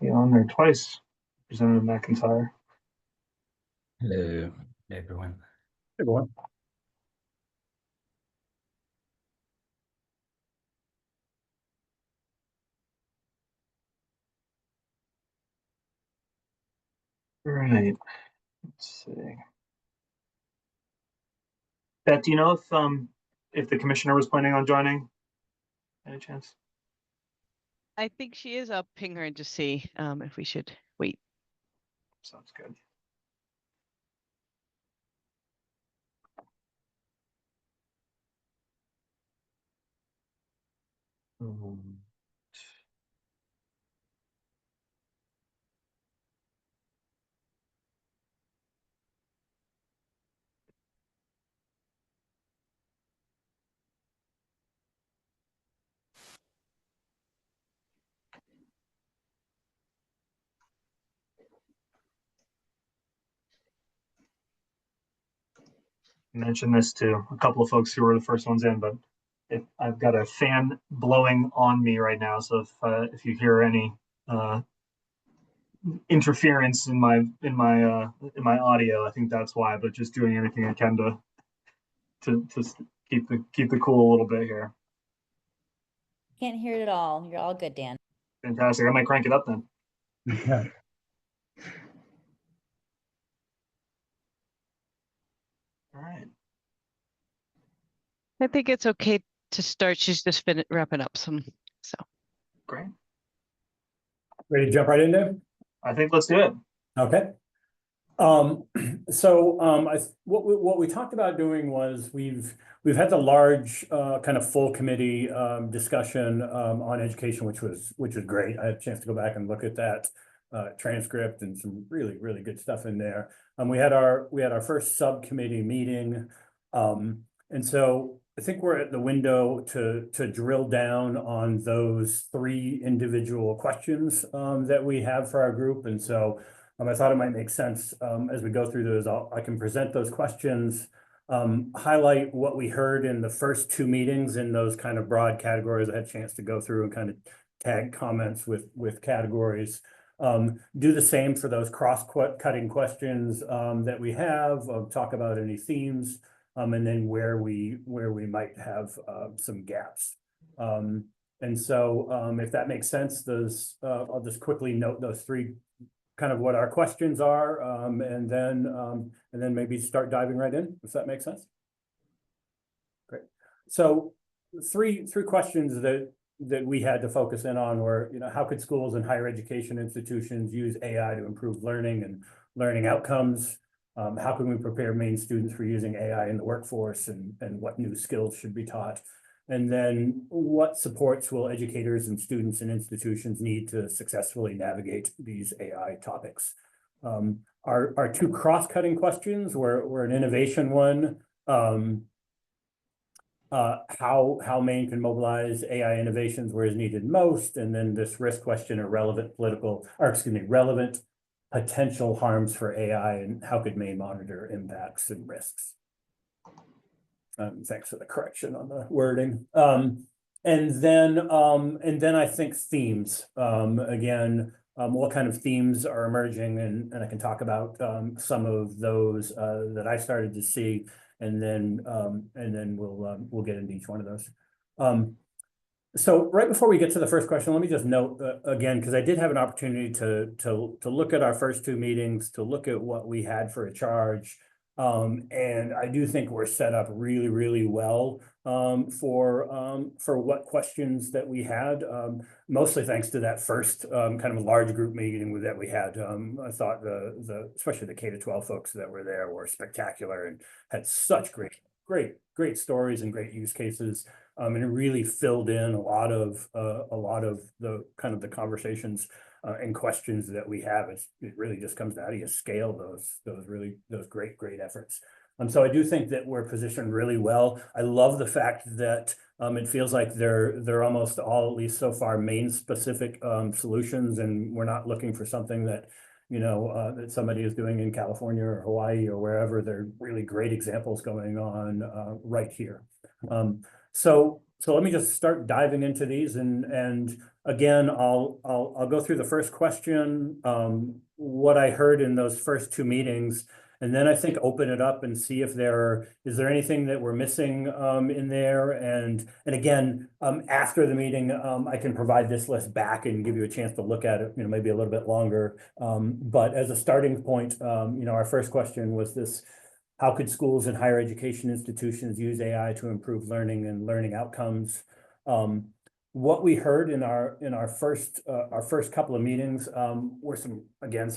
See on there twice, Representative McIntyre. Hello, everyone. Everyone. All right. Let's see. Beth, do you know if the commissioner was planning on joining? Any chance? I think she is. I'll ping her and just see if we should wait. Sounds good. Mentioned this to a couple of folks who were the first ones in, but I've got a fan blowing on me right now. So if you hear any interference in my audio, I think that's why. But just doing anything I can to keep the cool a little bit here. Can't hear it at all. You're all good, Dan. Fantastic. I might crank it up then. Yeah. All right. I think it's okay to start. She's just wrapping up some. So Great. Ready to jump right in there? I think let's do it. Okay. What we talked about doing was we've had the large kind of full committee discussion on education, which was great. I had a chance to go back and look at that transcript and some really good stuff in there. We had our first subcommittee meeting, and so I think we're at the window to drill down on those 3 individual questions that we have for our group, and so. I thought it might make sense as we go through those. I can present those questions, highlight what we heard in the first 2 meetings in those kind of broad categories. I had a chance to go through and kind of tag comments with categories. Do the same for those cross-cutting questions that we have. Talk about any themes, and then where we might have some gaps. And so if that makes sense, I'll just quickly note those 3. Kind of what our questions are, and then maybe start diving right in, if that makes sense. Great. So three questions that we had to focus in on were, how could schools and higher education institutions use AI to improve learning and learning outcomes? How can we prepare Maine students for using AI in the workforce, and what new skills should be taught? And then what supports will educators and students and institutions need to successfully navigate these AI topics? Our 2 cross-cutting questions were an innovation one, how Maine can mobilize AI innovations where is needed most, and then this risk question of relevant potential harms for AI, and how could Maine monitor impacts and risks? Thanks for the correction on the wording. And then I think themes. Again, what kind of themes are emerging, and I can talk about some of those that I started to see, and then we'll get into each one of those. So right before we get to the first question, let me just note again, because I did have an opportunity to look at our first 2 meetings, to look at what we had for a charge. And I do think we're set up really well for what questions that we had, mostly thanks to that first kind of a large group meeting that we had. I thought especially the K-12 folks that were there were spectacular and had such great stories and great use cases. And it really filled in a lot of the kind of the conversations and questions that we have. It really just comes down to you scale those great efforts. So I do think that we're positioned really well. I love the fact that it feels like they're almost all, at least so far, Maine specific solutions, and we're not looking for something that that somebody is doing in California or Hawaii or wherever. They're really great examples going on right here. So So let me just start diving into these, and again, I'll go through the first question, what I heard in those first two meetings, and then I think open it up and see if is there anything that we're missing in there, and again, after the meeting, I can provide this list back and give you a chance to look at it, maybe a little bit longer. But as a starting point, our first question was this: how could schools and higher education institutions use AI to improve learning and learning outcomes? What we heard in our first couple of meetings were some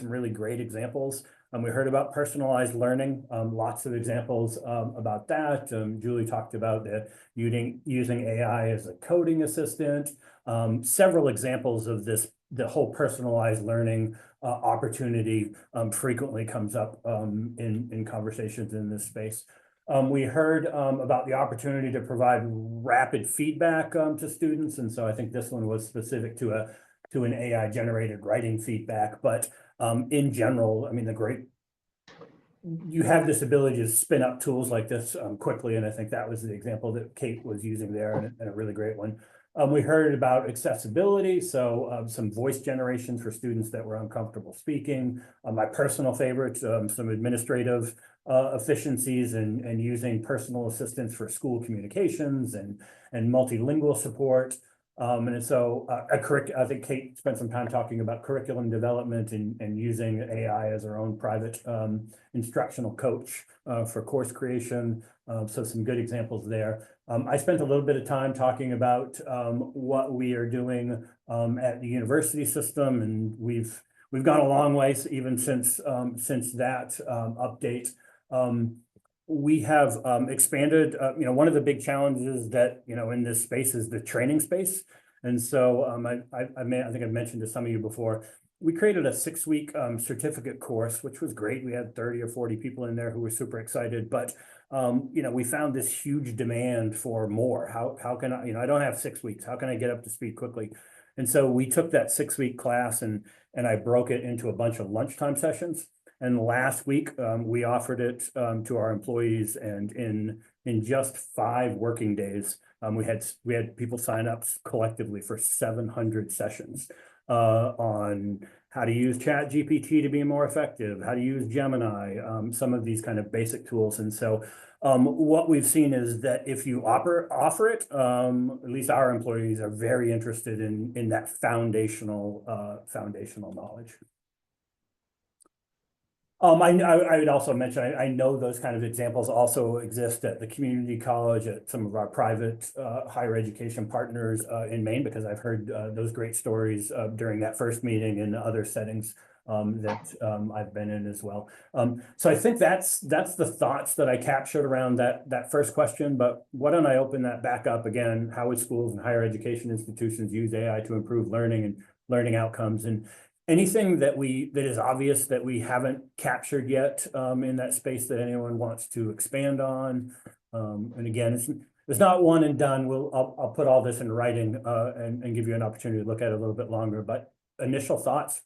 really great examples. We heard about personalized learning, lots of examples about that. Julie talked about using AI as a coding assistant. Several examples of the whole personalized learning opportunity frequently comes up in conversations in this space. We heard about the opportunity to provide rapid feedback to students, and so I think this one was specific to an AI generated writing feedback. But in general, I mean, you have this ability to spin up tools like this quickly, and I think that was the example that Kate was using there, and a really great one. We heard about accessibility, so some voice generations for students that were uncomfortable speaking. My personal favorite, some administrative efficiencies and using personal assistants for school communications and multilingual support. And so I think Kate spent some time talking about curriculum development and using AI as her own private instructional coach for course creation. So some good examples there. I spent a little bit of time talking about what we are doing at the university system, and we've gone a long way even since that update. We have expanded, one of the big challenges that, in this space is the training space. And so I think I've mentioned to some of you before, we created a 6-week certificate course, which was great. We had 30 or 40 people in there who were super excited, but we found this huge demand for more. How can I, I don't have 6 weeks. How can I get up to speed quickly? And so we took that 6-week class and I broke it into a bunch of lunchtime sessions. And last week, we offered it to our employees, and in just 5 working days, we had people sign up collectively for 700 sessions on how to use ChatGPT to be more effective, how to use Gemini, some of these kind of basic tools. And so what we've seen is that if you offer it, at least our employees are very interested in that foundational knowledge. I would also mention, I know those kind of examples also exist at the community college, at some of our private higher education partners in Maine, because I've heard those great stories during that first meeting and other settings that I've been in as well. So I think that's the thoughts that I captured around that first question, but why don't I open that back up again? How would schools and higher education institutions use AI to improve learning and learning outcomes? And anything that is obvious that we haven't captured yet in that space that anyone wants to expand on? And again, it's not one and done. I'll put all this in writing and give you an opportunity to look at it a little bit longer, but initial thoughts.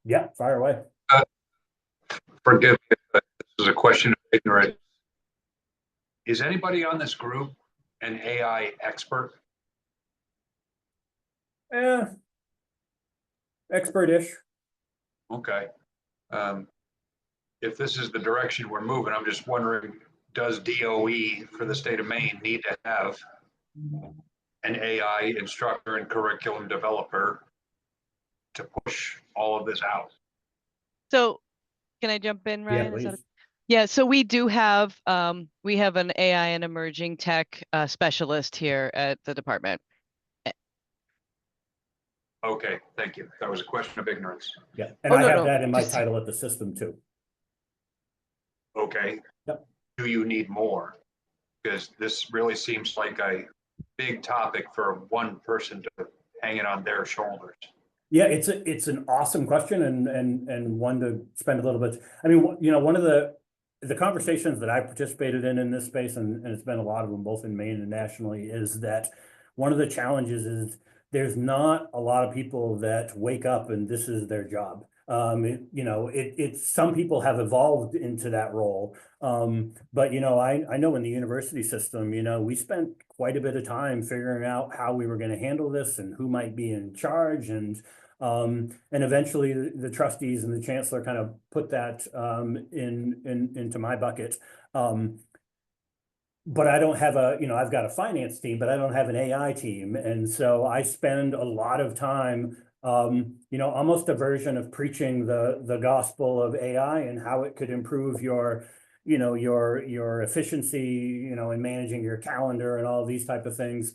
Yeah, fire away. Forgive me, but this is a question of ignorance. Is anybody on this group an AI expert? Expert-ish. Okay. If this is the direction we're moving, I'm just wondering, does DOE for the state of Maine need to have an AI instructor and curriculum developer to push all of this out? So can I jump in, Ryan? Yeah, Yeah, so we do have an AI and emerging tech specialist here at the department. Okay, thank you. That was a question of ignorance. Yeah, and I have that in my title at the system too. Okay. Yep. Do you need more? Because this really seems like a big topic for one person to hang it on their shoulders. Yeah, it's an awesome question and one to spend a little bit. I mean, one of the conversations that I participated in this space, and it's been a lot of them both in Maine and nationally, is that one of the challenges is there's not a lot of people that wake up and this is their job. It's some people have evolved into that role. But I know in the university system, we spent quite a bit of time figuring out how we were going to handle this and who might be in charge, and eventually the trustees and the chancellor kind of put that into my bucket. But I don't have I've got a finance team, but I don't have an AI team. And so I spend a lot of time, almost a version of preaching the gospel of AI and how it could improve your efficiency, in managing your calendar and all these type of things,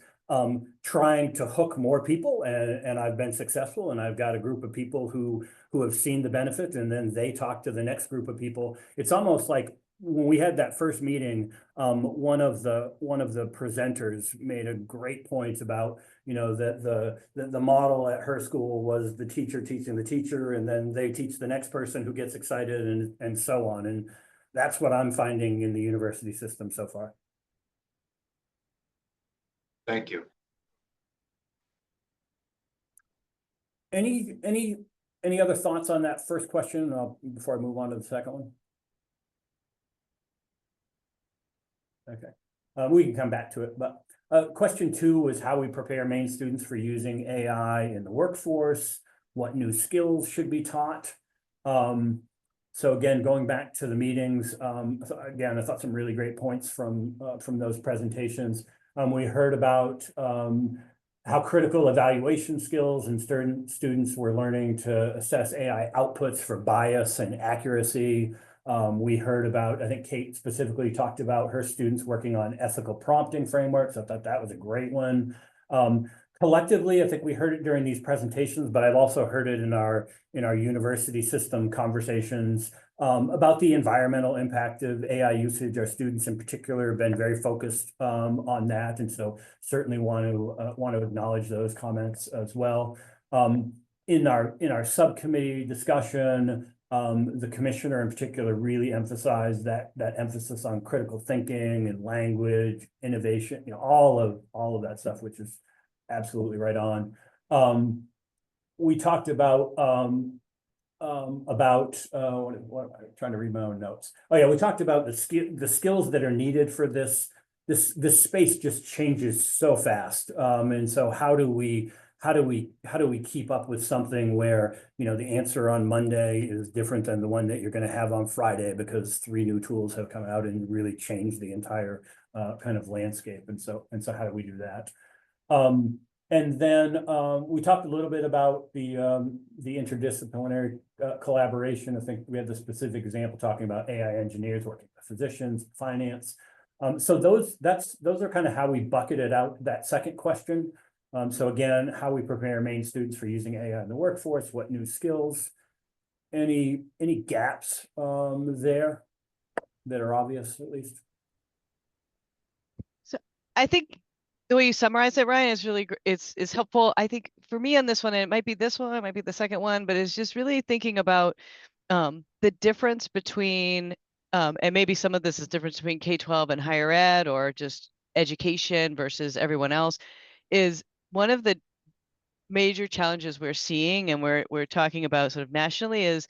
trying to hook more people. And I've been successful, and I've got a group of people who have seen the benefit, and then they talk to the next group of people. It's almost like when we had that first meeting, one of the presenters made a great point about, that the model at her school was the teacher teaching the teacher, and then they teach the next person who gets excited, and so on. And that's what I'm finding in the university system so far. Thank you. Any other thoughts on that first question before I move on to the second one? Okay, we can come back to it, but question 2 was how we prepare Maine students for using AI in the workforce, what new skills should be taught. So again, going back to the meetings, again, I thought some really great points from those presentations. We heard about how critical evaluation skills and students were learning to assess AI outputs for bias and accuracy. We heard about, I think Kate specifically talked about her students working on ethical prompting frameworks. I thought that was a great one. Collectively, I think we heard it during these presentations, but I've also heard it in our university system conversations about the environmental impact of AI usage. Our students in particular have been very focused on that, and so certainly want to acknowledge those comments as well. In our subcommittee discussion, the commissioner in particular really emphasized that emphasis on critical thinking and language, innovation, all of that stuff, which is absolutely right on. We talked about what am I trying to read my own notes? Oh yeah, we talked about the skills that are needed for this space just changes so fast. And so how do we keep up with something where, the answer on Monday is different than the one that you're going to have on Friday because 3 new tools have come out and really changed the entire kind of landscape. And so how do we do that? And then we talked a little bit about the interdisciplinary collaboration. I think we had the specific example talking about AI engineers working with physicians, finance. So those are kind of how we bucketed out that second question. So again, how we prepare Maine students for using AI in the workforce, what new skills, any gaps there that are obvious, at least? So I think the way you summarize it, Ryan, is really is helpful. I think for me on this one, and it might be this one, it might be the second one, but it's just really thinking about the difference between and maybe some of this is difference between K-12 and higher ed, or just education versus everyone else, is one of the major challenges we're seeing, and we're talking about sort of nationally, is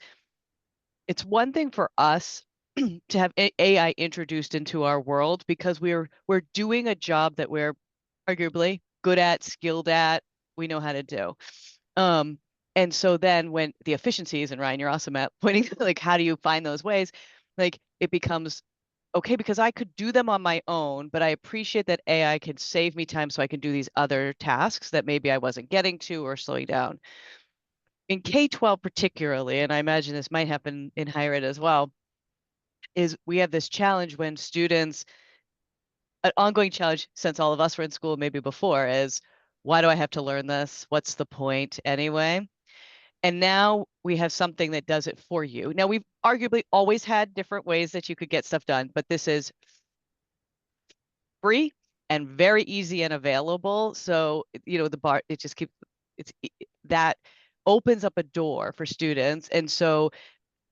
it's one thing for us to have AI introduced into our world because we're doing a job that we're arguably good at, skilled at, we know how to do. And so then when the efficiencies, and Ryan, you're awesome at pointing, like, how do you find those ways? Like, it becomes, okay, because I could do them on my own, but I appreciate that AI can save me time so I can do these other tasks that maybe I wasn't getting to or slowing down. In K-12 particularly, and I imagine this might happen in higher ed as well, is we have this challenge when students, an ongoing challenge since all of us were in school maybe before, is why do I have to learn this? What's the point anyway? And now we have something that does it for you. Now, we've arguably always had different ways that you could get stuff done, but this is free and very easy and available. So, the bar, it just keeps, that opens up a door for students. And so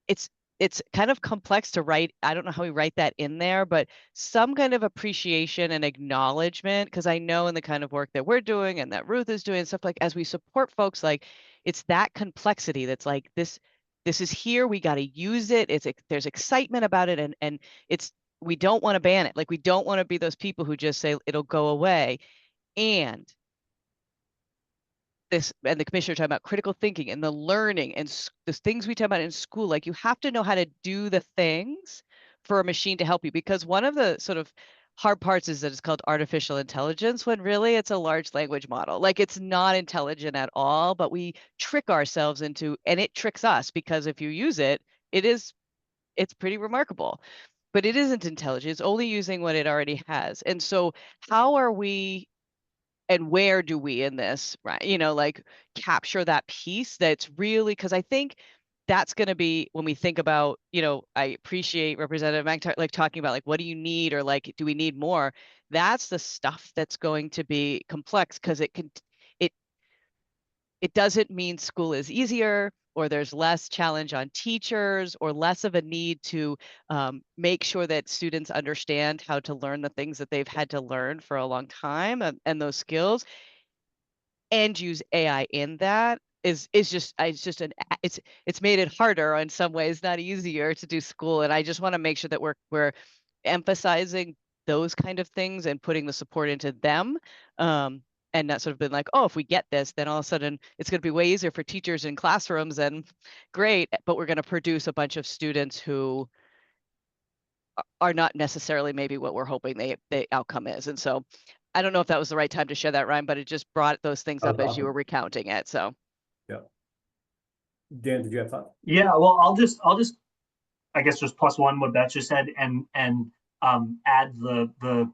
it's it's kind of complex to write. I don't know how we write that in there, but some kind of appreciation and acknowledgement, because I know in the kind of work that we're doing and that Ruth is doing and stuff, like as we support folks, like it's that complexity that's like this is here, we got to use it. There's excitement about it, and it's, we don't want to ban it. Like we don't want to be those people who just say it'll go away. And this, and the commissioner talking about critical thinking and the learning and the things we talk about in school, like you have to know how to do the things for a machine to help you, because one of the sort of hard parts is that it's called artificial intelligence when really it's a large language model. Like it's not intelligent at all, but we trick ourselves into, and it tricks us, because if you use it, it's pretty remarkable, but it isn't intelligent. It's only using what it already has. And so how are we, and where do we in this, right, like capture that piece that's really, because I think that's going to be when we think about, I appreciate Representative Mac like talking about like what do you need, or like do we need more. That's the stuff that's going to be complex, because it it doesn't mean school is easier, or there's less challenge on teachers, or less of a need to make sure that students understand how to learn the things that they've had to learn for a long time, and those skills, and use AI in that is just, it's made it harder in some ways, not easier to do school. And I just want to make sure that we're emphasizing those kind of things and putting the support into them. And not sort of been like, oh, if we get this, then all of a sudden it's going to be way easier for teachers in classrooms, and great, but we're going to produce a bunch of students who are not necessarily maybe what we're hoping the outcome is. And so I don't know if that was the right time to share that, Ryan, but it just brought those things That up was as you were awesome. recounting it. So Yeah. Dan, did you have thoughts? Yeah, well, I'll just I guess just plus one what Beth just said, and add the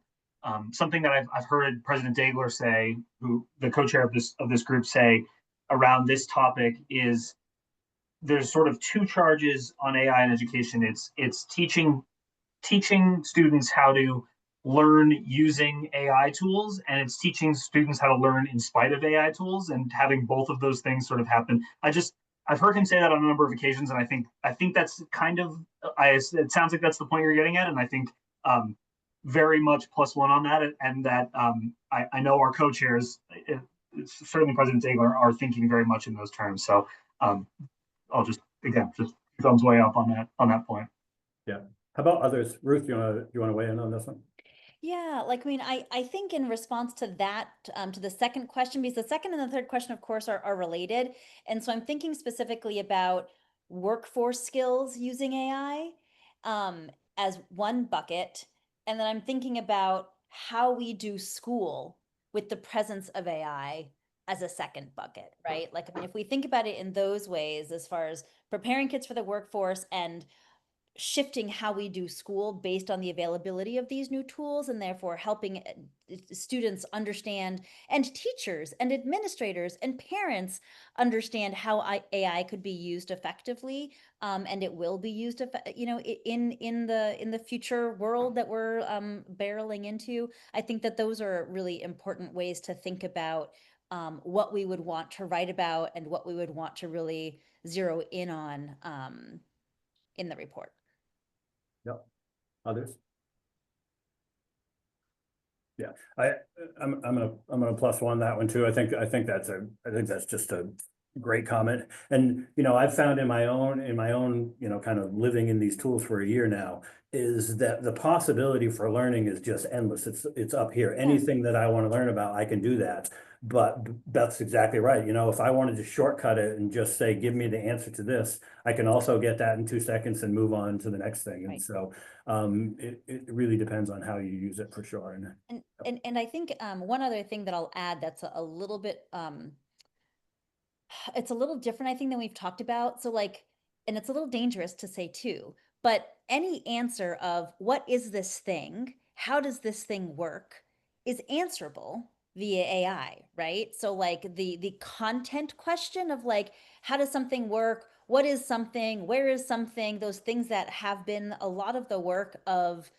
something that I've heard President Dagler say, who the co-chair of this group, say around this topic is there's sort of two charges on AI in education. It's teaching students how to learn using AI tools, and it's teaching students how to learn in spite of AI tools, and having both of those things sort of happen. I've heard him say that on a number of occasions, and I think that's kind of it sounds like that's the point you're getting at, and I think very much plus one on that, and that I know our co-chairs, certainly President Dagler, are thinking very much in those terms. So I'll just again just thumbs way up on that point. Yeah. How about others? Ruth, you want to weigh in on this one? Yeah, like, I mean, I think in response to that, to the second question, because the second and the third question, of course, are related. And so I'm thinking specifically about workforce skills using AI as one bucket. And then I'm thinking about how we do school with the presence of AI as a second bucket, right? Like, I mean, if we think about it in those ways, as far as preparing kids for the workforce and shifting how we do school based on the availability of these new tools, and therefore helping students understand, and teachers and administrators and parents understand how AI could be used effectively, and it will be used, in the future world that we're barreling into. I think that those are really important ways to think about what we would want to write about and what we would want to really zero in on in the report. Yep. Others? Yeah, I'm gonna plus one that one too. I think that's just a great comment. And I've found in my own kind of living in these tools for a year now, is that the possibility for learning is just endless. It's up here. Anything that I want to learn about, I can do that. But that's exactly right. If I wanted to shortcut it and just say, give me the answer to this, I can also get that in 2 seconds and move on to the next thing. And Right. so it really depends on how you use it, for sure. And I think one other thing that I'll add that's a little bit it's a little different, I think, than we've talked about. So like, and it's a little dangerous to say too, but any answer of what is this thing, how does this thing work, is answerable via AI, right? So like the content question of like, how does something work? What is something? Where is something? Those things that have been a lot of the work of,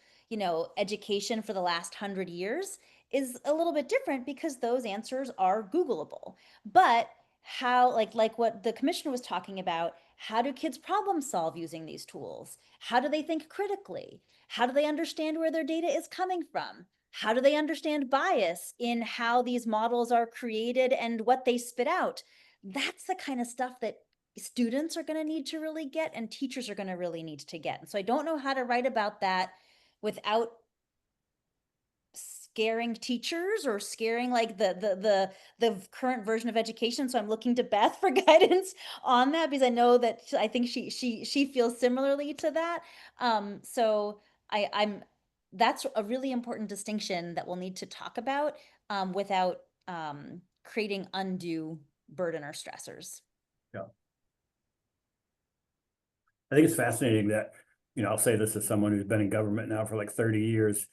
education for the last 100 years is a little bit different, because those answers are Googleable. But how, like what the commissioner was talking about, how do kids problem solve using these tools? How do they think critically? How do they understand where their data is coming from? How do they understand bias in how these models are created and what they spit out? That's the kind of stuff that students are going to need to really get and teachers are going to really need to get. And so I don't know how to write about that without scaring teachers or scaring like the current version of education. So I'm looking to Beth for guidance on that, because I know that I think she feels similarly to that. So I'm that's a really important distinction that we'll need to talk about without creating undue burden or stressors. Yeah. I think it's fascinating that, I'll say this as someone who's been in government now for like 30 years.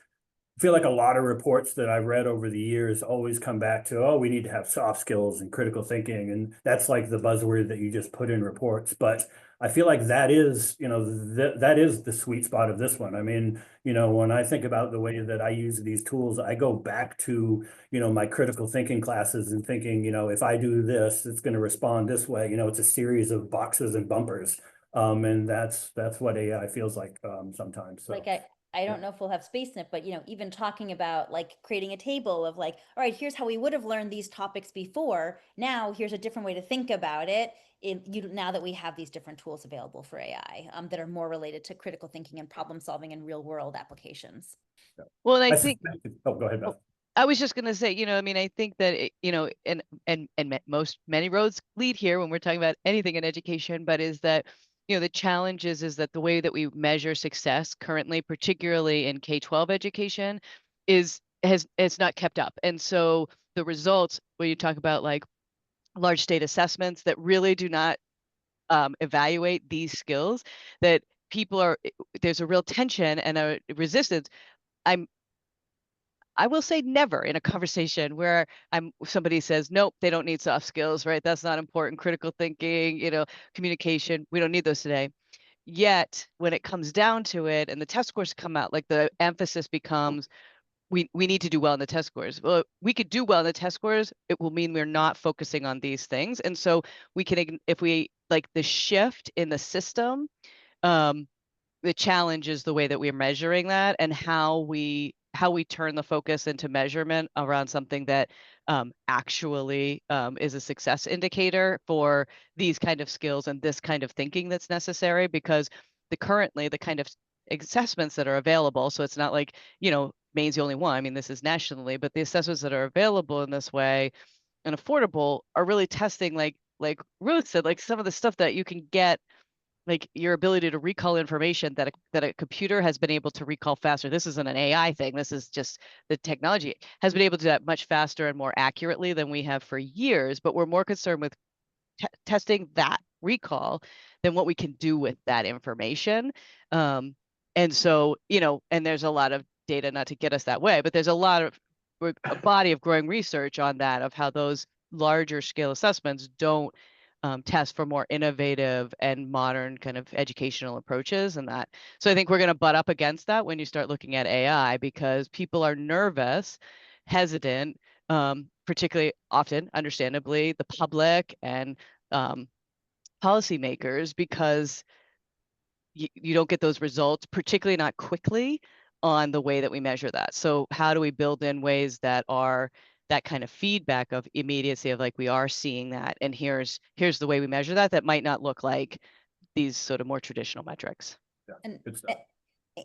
I feel like a lot of reports that I've read over the years always come back to, oh, we need to have soft skills and critical thinking. And that's like the buzzword that you just put in reports. But I feel like that is, that is the sweet spot of this one. I mean, when I think about the way that I use these tools, I go back to, my critical thinking classes and thinking, if I do this, it's going to respond this way. It's a series of boxes and bumpers. And that's what AI feels like sometimes. So. Like I don't know if we'll have space in it, but even talking about like creating a table of like, all right, here's how we would have learned these topics before. Now here's a different way to think about it. Now that we have these different tools available for AI that are more related to critical thinking and problem solving and real world applications. Well, and I think, oh, go ahead, Beth. I was just going to say, I mean, I think that, many roads lead here when we're talking about anything in education, but is that, the challenge is that the way that we measure success currently, particularly in K-12 education, has not kept up. And so the results, when you talk about like large state assessments that really do not evaluate these skills, that there's a real tension and a resistance. I will say never in a conversation where somebody says, nope, they don't need soft skills, right? That's not important. Critical thinking, communication, we don't need those today. Yet when it comes down to it and the test scores come out, like the emphasis becomes, we need to do well in the test scores. Well, we could do well in the test scores. It will mean we're not focusing on these things. And so we can, if we like the shift in the system, the challenge is the way that we're measuring that and how we turn the focus into measurement around something that actually is a success indicator for these kind of skills and this kind of thinking that's necessary, because currently the kind of assessments that are available, so it's not like, Maine's the only one. I mean, this is nationally, but the assessments that are available in this way and affordable are really testing, like Ruth said, like some of the stuff that you can get, like your ability to recall information that a computer has been able to recall faster. This isn't an AI thing. This is just the technology has been able to do that much faster and more accurately than we have for years. But we're more concerned with testing that recall than what we can do with that information. And so, and there's a lot of data, not to get us that way, but there's a body of growing research on that, of how those larger scale assessments don't test for more innovative and modern kind of educational approaches and that. So I think we're going to butt up against that when you start looking at AI, because people are nervous, hesitant, particularly often, understandably, the public and policymakers, because you don't get those results, particularly not quickly, on the way that we measure that. So how do we build in ways that are that kind of feedback of immediacy, of like, we are seeing that, and here's the way we measure that might not look like these sort of more traditional metrics. Yeah, And good stuff.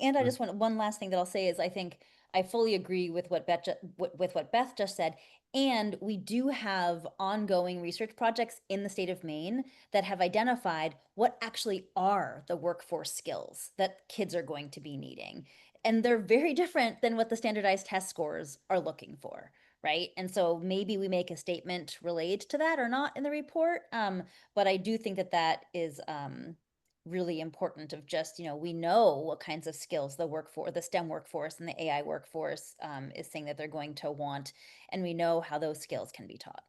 And I just want one last thing that I'll say is I think I fully agree with what Beth just said. And we do have ongoing research projects in the state of Maine that have identified what actually are the workforce skills that kids are going to be needing. And they're very different than what the standardized test scores are looking for, right? And so maybe we make a statement related to that or not in the report. But I do think that is really important, of just, we know what kinds of skills the STEM workforce and the AI workforce is saying that they're going to want, and we know how those skills can be taught.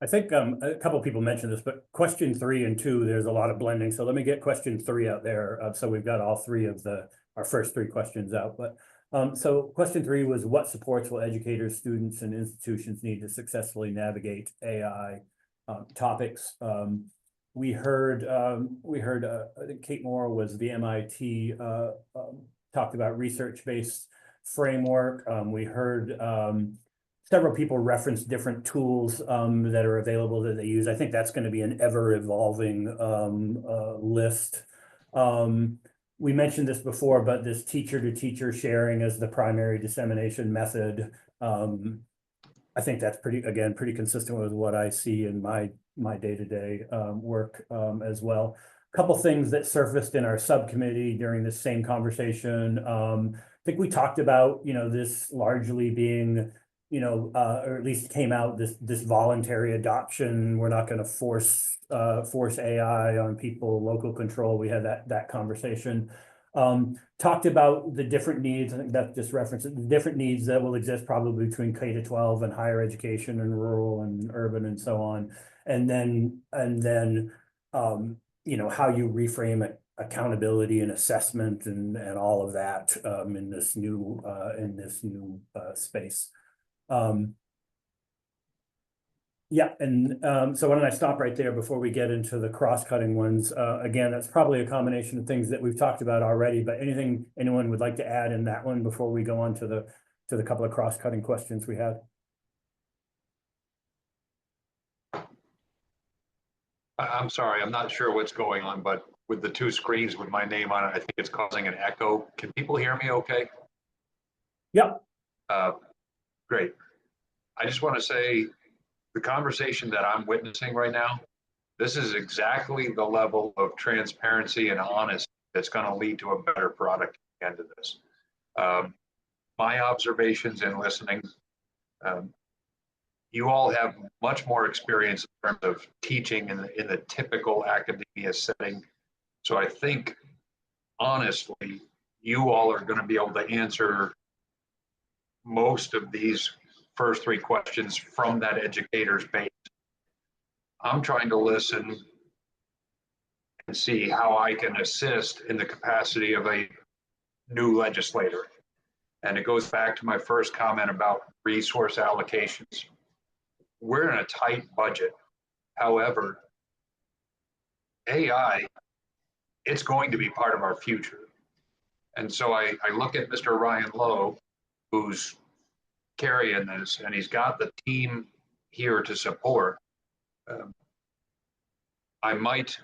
I think a couple of people mentioned this, but question 3 and 2, there's a lot of blending. So let me get question 3 out there. So we've got all 3 of our first 3 questions out. But So question 3 was, what supports will educators, students, and institutions need to successfully navigate AI topics? We heard I think Kate Moore was the MIT talked about research-based framework. We heard several people reference different tools that are available that they use. I think that's going to be an ever-evolving list. We mentioned this before, but this teacher-to-teacher sharing as the primary dissemination method, I think that's pretty consistent with what I see in my day-to-day work as well. A couple things that surfaced in our subcommittee during this same conversation. I think we talked about, this largely being, or at least came out this voluntary adoption. We're not going to force AI on people, local control. We had that conversation. Talked about the different needs. I think that just references the different needs that will exist probably between K-12 and higher education and rural and urban and so on. And then how you reframe accountability and assessment and all of that in this new space. Yeah, and so why don't I stop right there before we get into the cross-cutting ones? Again, that's probably a combination of things that we've talked about already, but anything anyone would like to add in that one before we go on to the couple of cross-cutting questions we had? I'm sorry, I'm not sure what's going on, but with the 2 screens with my name on it, I think it's causing an echo. Can people hear me okay? Yep. Great. I just want to say the conversation that I'm witnessing right now, this is exactly the level of transparency and honesty that's going to lead to a better product at the end of this. My observations in listening, you all have much more experience in terms of teaching in the typical academia setting. So I think, honestly, you all are going to be able to answer most of these first 3 questions from that educator's base. I'm trying to listen and see how I can assist in the capacity of a new legislator. And it goes back to my first comment about resource allocations. We're in a tight budget. However, AI, it's going to be part of our future. And so I look at Mr. Ryan Lowe, who's carrying this, and he's got the team here to support. I might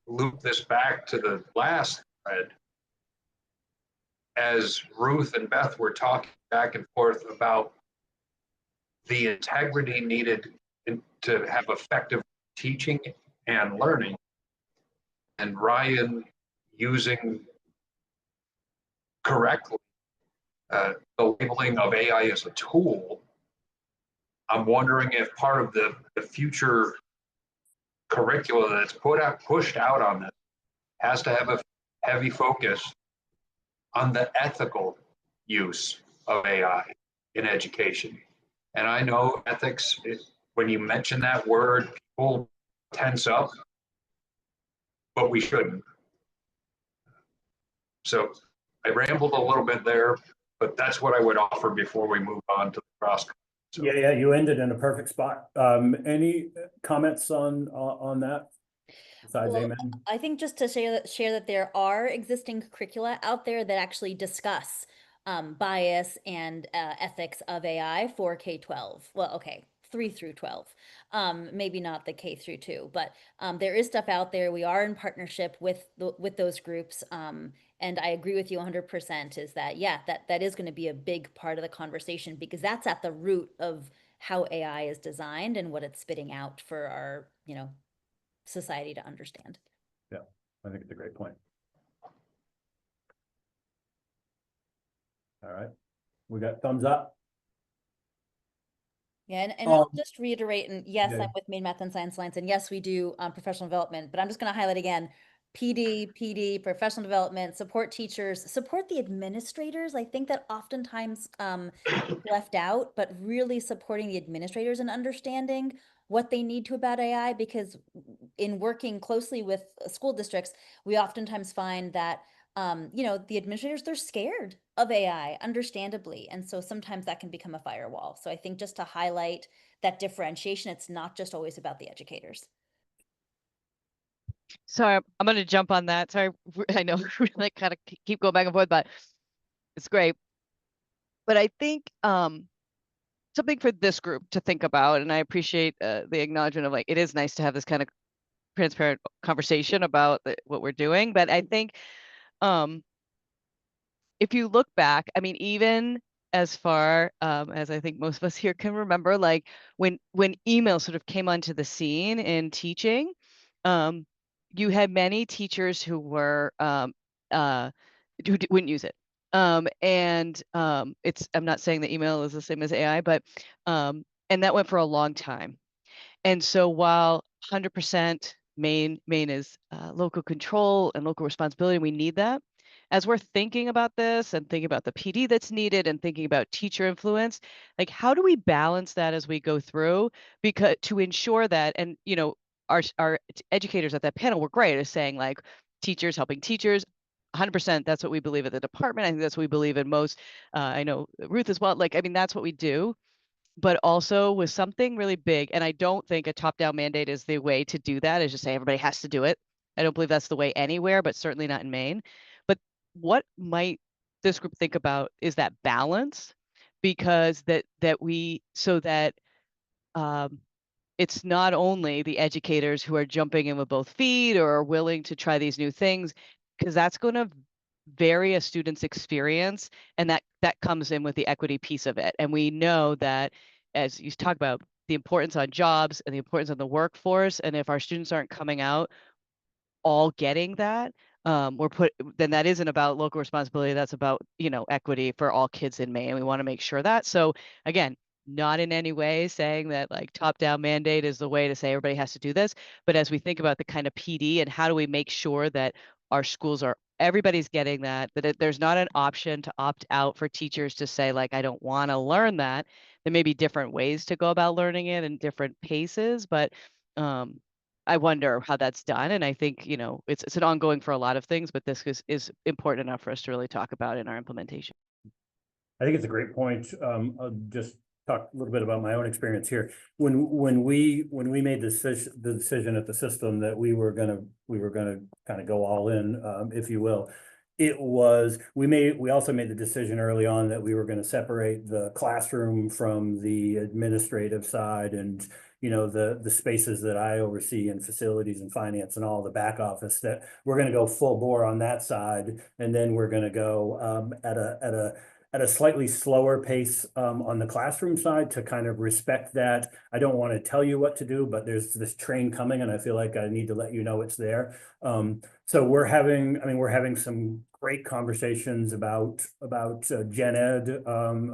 loop this back to the last thread. As Ruth and Beth were talking back and forth about the integrity needed to have effective teaching and learning, and Ryan using correctly the labeling of AI as a tool, I'm wondering if part of the future curricula that's pushed out on this has to have a heavy focus on the ethical use of AI in education. And I know ethics, when you mention that word, people tense up, but we shouldn't. So I rambled a little bit there, but that's what I would offer before we move on to the cross. So. Yeah, you ended in a perfect spot. Any comments on that? Besides, Well, amen. I think just to share that there are existing curricula out there that actually discuss bias and ethics of AI for K-12. Well, okay, 3 through 12. Maybe not the K through 2, but there is stuff out there. We are in partnership with those groups. And I agree with you 100% is that, yeah, that is going to be a big part of the conversation, because that's at the root of how AI is designed and what it's spitting out for our, society to understand. Yeah, I think it's a great point. All right, we got thumbs up. Yeah, and I'll Um, just reiterate, and yes, yeah. I'm with Maine Math and Science Alliance, and yes, we do professional development, but I'm just going to highlight again, PD, professional development, support teachers, support the administrators. I think that oftentimes left out, but really supporting the administrators and understanding what they need to about AI, because in working closely with school districts, we oftentimes find that you know, the administrators, they're scared of AI, understandably. And so sometimes that can become a firewall. So I think just to highlight that differentiation, it's not just always about the educators. Sorry, I'm going to jump on that. Sorry, I know we like kind of keep going back and forth, but it's great. But I think something for this group to think about, and I appreciate the acknowledgement of like, it is nice to have this kind of transparent conversation about what we're doing. But I think if you look back, I mean, even as far as I think most of us here can remember, like when email sort of came onto the scene in teaching, you had many teachers who were wouldn't use it. It's, I'm not saying that email is the same as AI, but and that went for a long time. And so while 100% Maine is local control and local responsibility, we need that. As we're thinking about this and thinking about the PD that's needed and thinking about teacher influence, like how do we balance that as we go through? Because to ensure that, and you know, our educators at that panel were great at saying like teachers helping teachers, 100%. That's what we believe at the department. I think that's what we believe in most. I know Ruth as well. Like, I mean, that's what we do. But also with something really big, and I don't think a top-down mandate is the way to do that, is just say everybody has to do it. I don't believe that's the way anywhere, but certainly not in Maine. But what might this group think about is that balance, because so that it's not only the educators who are jumping in with both feet or are willing to try these new things, because that's going to vary a student's experience, and that comes in with the equity piece of it. And we know that, as you talk about, the importance on jobs and the importance on the workforce, and if our students aren't coming out all getting that, then that isn't about local responsibility. That's about, you know, equity for all kids in Maine. We want to make sure that. So again, not in any way saying that like top-down mandate is the way to say everybody has to do this, but as we think about the kind of PD and how do we make sure that our schools are, everybody's getting that there's not an option to opt out for teachers to say like, I don't want to learn that. There may be different ways to go about learning it and different paces, but I wonder how that's done. And I think, you know, it's an ongoing for a lot of things, but this is important enough for us to really talk about in our implementation. I think it's a great point. I'll just talk a little bit about my own experience here. When we made the decision at the system that we were gonna kind of go all in, if you will, we also made the decision early on that we were going to separate the classroom from the administrative side, and you know, the spaces that I oversee in facilities and finance and all the back office, that we're going to go full bore on that side, and then we're going to go at a slightly slower pace on the classroom side to kind of respect that. I don't want to tell you what to do, but there's this train coming, and I feel like I need to let you know it's there. So we're having some great conversations about gen ed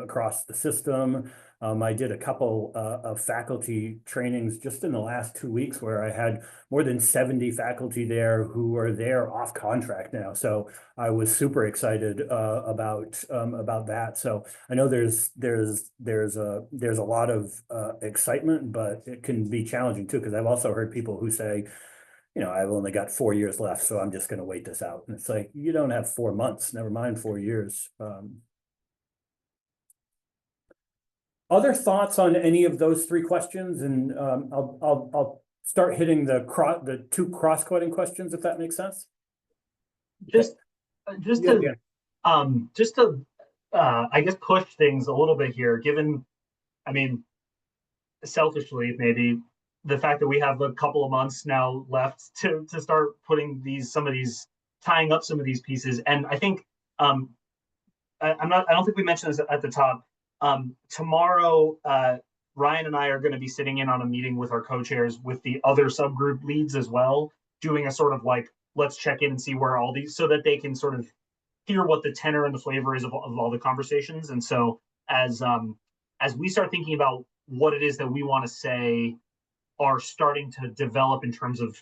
across the system. I did a couple of faculty trainings just in the last 2 weeks where I had more than 70 faculty there who are there off contract now. So I was super excited about that. So I know there's a lot of excitement, but it can be challenging too, because I've also heard people who say, you know, I've only got 4 years left, so I'm just going to wait this out. And it's like, you don't have 4 months, never mind 4 years. Other thoughts on any of those 3 questions? And I'll start hitting the 2 cross-cutting questions, if that makes sense. Just Yeah. to I guess push things a little bit here, given, I mean, selfishly maybe, the fact that we have a couple of months now left to start putting tying up some of these pieces. And I think I don't think we mentioned this at the top. Tomorrow, Ryan and I are going to be sitting in on a meeting with our co-chairs with the other subgroup leads as well, doing a sort of like, let's check in and see where all these, so that they can sort of hear what the tenor and the flavor is of all the conversations. And so as we start thinking about what it is that we want to say are starting to develop in terms of,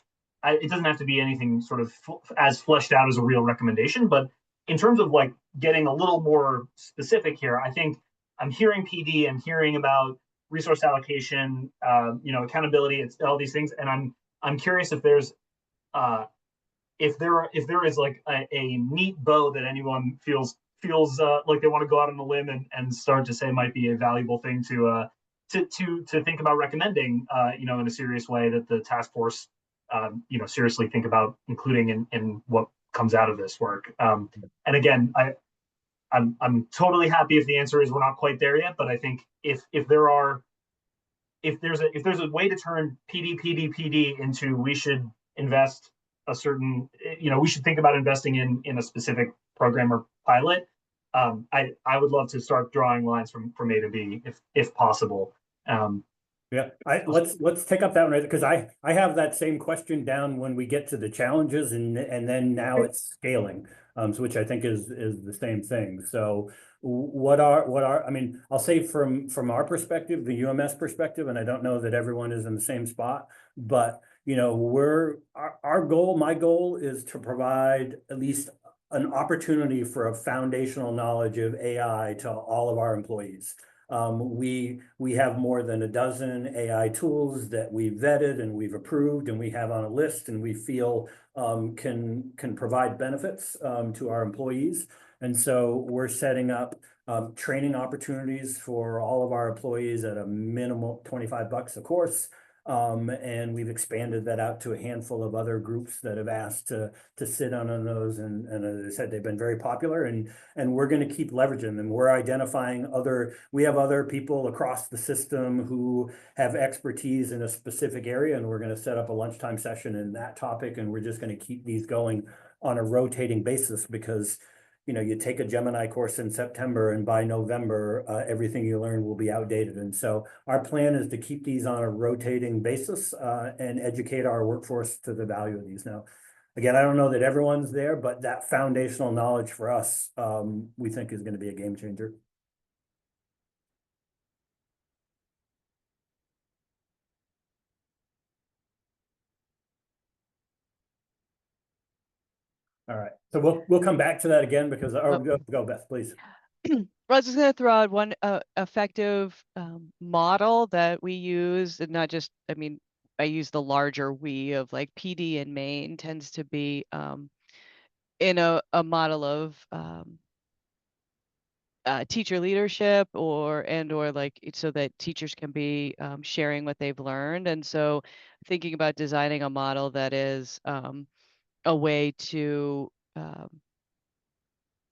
it doesn't have to be anything sort of as fleshed out as a real recommendation, but in terms of like getting a little more specific here, I think I'm hearing PD, I'm hearing about resource allocation, you know, accountability, it's all these things. And I'm curious if there's if there is like a neat bow that anyone feels like they want to go out on a limb and start to say might be a valuable thing to think about recommending, in a serious way, that the task force, seriously think about including in what comes out of this work. And again, I'm totally happy if the answer is we're not quite there yet, but I think if there's a way to turn PD into we should invest a certain, we should think about investing in a specific program or pilot. I would love to start drawing lines from A to B if possible. Yeah, let's take up that one, right? Because I have that same question down when we get to the challenges, and then now it's scaling, so which I think is the same thing. So what are I mean, I'll say from our perspective, the UMS perspective, and I don't know that everyone is in the same spot, but our goal, my goal, is to provide at least an opportunity for a foundational knowledge of AI to all of our employees. We have more than a dozen AI tools that we've vetted and we've approved and we have on a list, and we feel can provide benefits to our employees. And so we're setting up training opportunities for all of our employees at a minimal $25 a course. And we've expanded that out to a handful of other groups that have asked to sit on those. And as I said, they've been very popular, and we're going to keep leveraging them. We're identifying we have other people across the system who have expertise in a specific area, and we're going to set up a lunchtime session in that topic. And we're just going to keep these going on a rotating basis, because you take a Gemini course in September, and by November, everything you learn will be outdated. And so our plan is to keep these on a rotating basis and educate our workforce to the value of these. Now, again, I don't know that everyone's there, but that foundational knowledge for us, we think, is going to be a game changer. All right, so we'll come back to that again, because go Beth, please. I was just going to throw out one effective model that we use, and not just, I mean, I use the larger we of like PD in Maine tends to be in a model of teacher leadership or like, so that teachers can be sharing what they've learned. And so thinking about designing a model that is a way to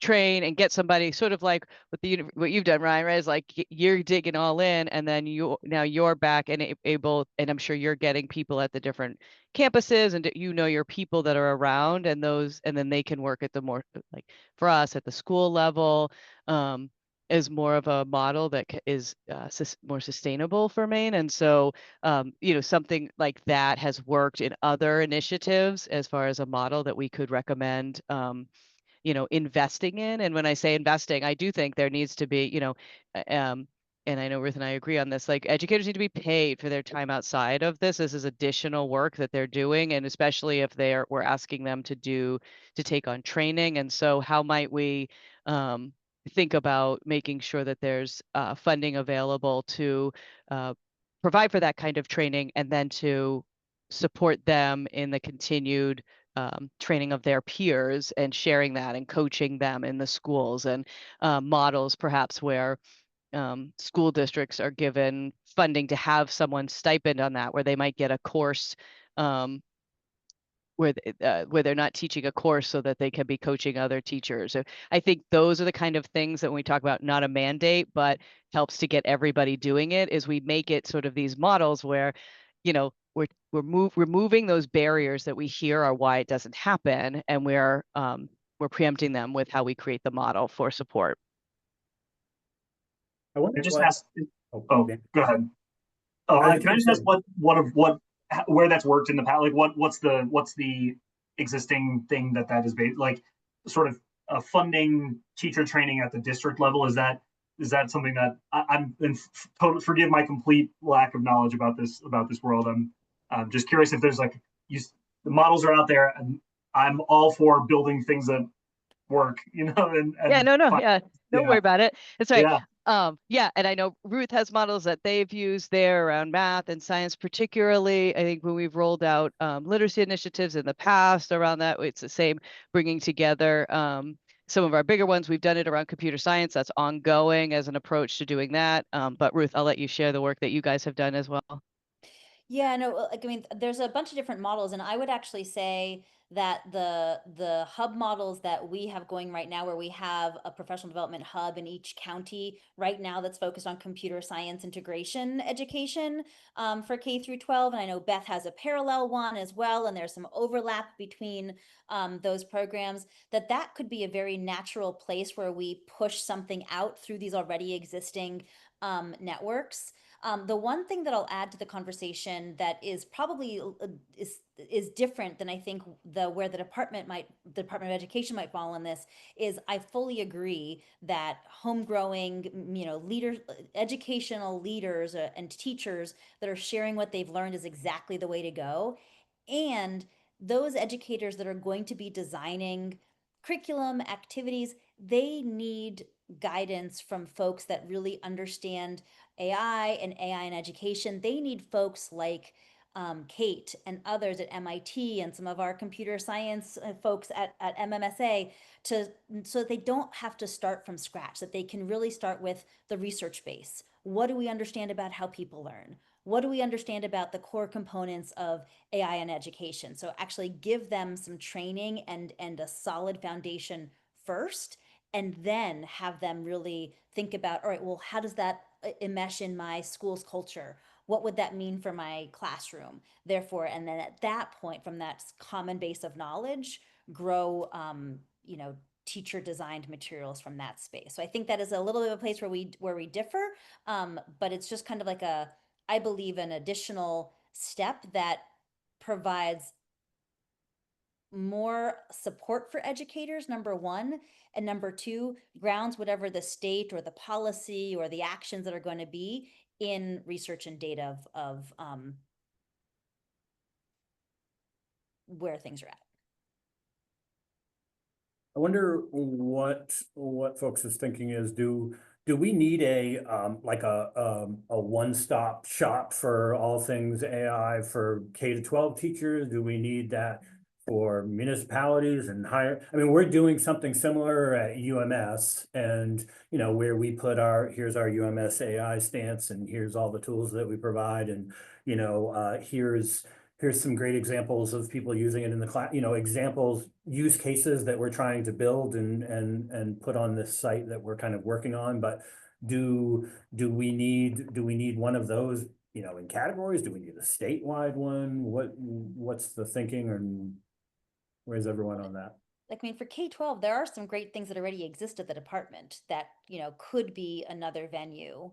train and get somebody, sort of like what you've done, Ryan, right? Is like you're digging all in, and then you're back and able, and I'm sure you're getting people at the different campuses, and your people that are around, and then they can work at the more, like for us at the school level, is more of a model that is more sustainable for Maine. And so something like that has worked in other initiatives as far as a model that we could recommend investing in. And when I say investing, I do think there needs to be, and I know Ruth and I agree on this, like educators need to be paid for their time outside of this. This is additional work that they're doing. And especially if we're asking them to take on training. And so how might we think about making sure that there's funding available to provide for that kind of training, and then to support them in the continued training of their peers, and sharing that and coaching them in the schools, and models perhaps where school districts are given funding to have someone stipend on that, where they might get a course where they're not teaching a course so that they can be coaching other teachers. So I think those are the kind of things that when we talk about not a mandate, but helps to get everybody doing it, is we make it sort of these models where, we're removing those barriers that we hear are why it doesn't happen, and we're preempting them with how we create the model for support. I just asked. Oh, go ahead. Oh, can I just ask where that's worked in the past? Like, what's the existing thing that is based, like, sort of funding teacher training at the district level? Is that something that I'm forgive my complete lack of knowledge about this world. I'm just curious if there's the models are out there, and I'm all for building things that work, and Don't worry about it. It's right. Yeah. Yeah, and I know Ruth has models that they've used there around math and science, particularly. I think when we've rolled out literacy initiatives in the past around that, it's the same, bringing together some of our bigger ones. We've done it around computer science. That's ongoing as an approach to doing that. But Ruth, I'll let you share the work that you guys have done as well. Yeah, no, like I mean, there's a bunch of different models, and I would actually say that the hub models that we have going right now, where we have a professional development hub in each county right now that's focused on computer science integration education for K through 12, and I know Beth has a parallel one as well, and there's some overlap between those programs. That could be a very natural place where we push something out through these already existing networks. The one thing that I'll add to the conversation that is probably is different than I think where the Department of Education might fall in this is I fully agree that homegrowing, educational leaders and teachers that are sharing what they've learned is exactly the way to go. And those educators that are going to be designing curriculum, activities, they need guidance from folks that really understand AI and AI in education. They need folks like Kate and others at MIT and some of our computer science folks at MMSA so that they don't have to start from scratch, that they can really start with the research base. What do we understand about how people learn? What do we understand about the core components of AI in education? So actually give them some training and a solid foundation first, and then have them really think about, all right, well, how does that enmesh in my school's culture? What would that mean for my classroom? Therefore, and then at that point, from that common base of knowledge, grow, teacher designed materials from that space. So I think that is a little bit of a place where we differ, but it's just kind of like I believe, an additional step that provides more support for educators, number one, and number two, grounds whatever the state or the policy or the actions that are going to be in research and data of where things are at. I wonder what folks is thinking is, do we need a one-stop shop for all things AI for K-12 teachers? Do we need that for municipalities and higher? I mean, we're doing something similar at UMS, and where we put here's our UMS AI stance, and here's all the tools that we provide, and here's some great examples of people using it in the class, examples, use cases that we're trying to build and put on this site that we're kind of working on. But do we need one of those, in categories? Do we need a statewide one? What's the thinking, and where's everyone on that? Like, I mean, for K-12, there are some great things that already exist at the department that, could be another venue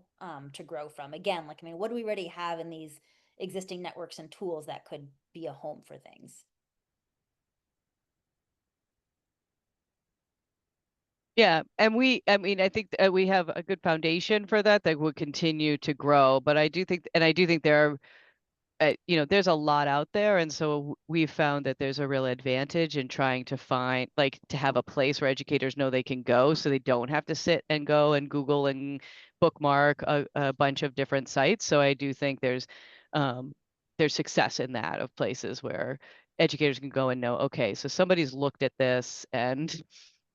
to grow from. Again, like, I mean, what do we already have in these existing networks and tools that could be a home for things? Yeah, and I think we have a good foundation for that will continue to grow. But I do think there are there's a lot out there. And so we've found that there's a real advantage in trying to find, to have a place where educators know they can go so they don't have to sit and go and Google and bookmark a bunch of different sites. So I do think there's success in that, of places where educators can go and know, okay, so somebody's looked at this and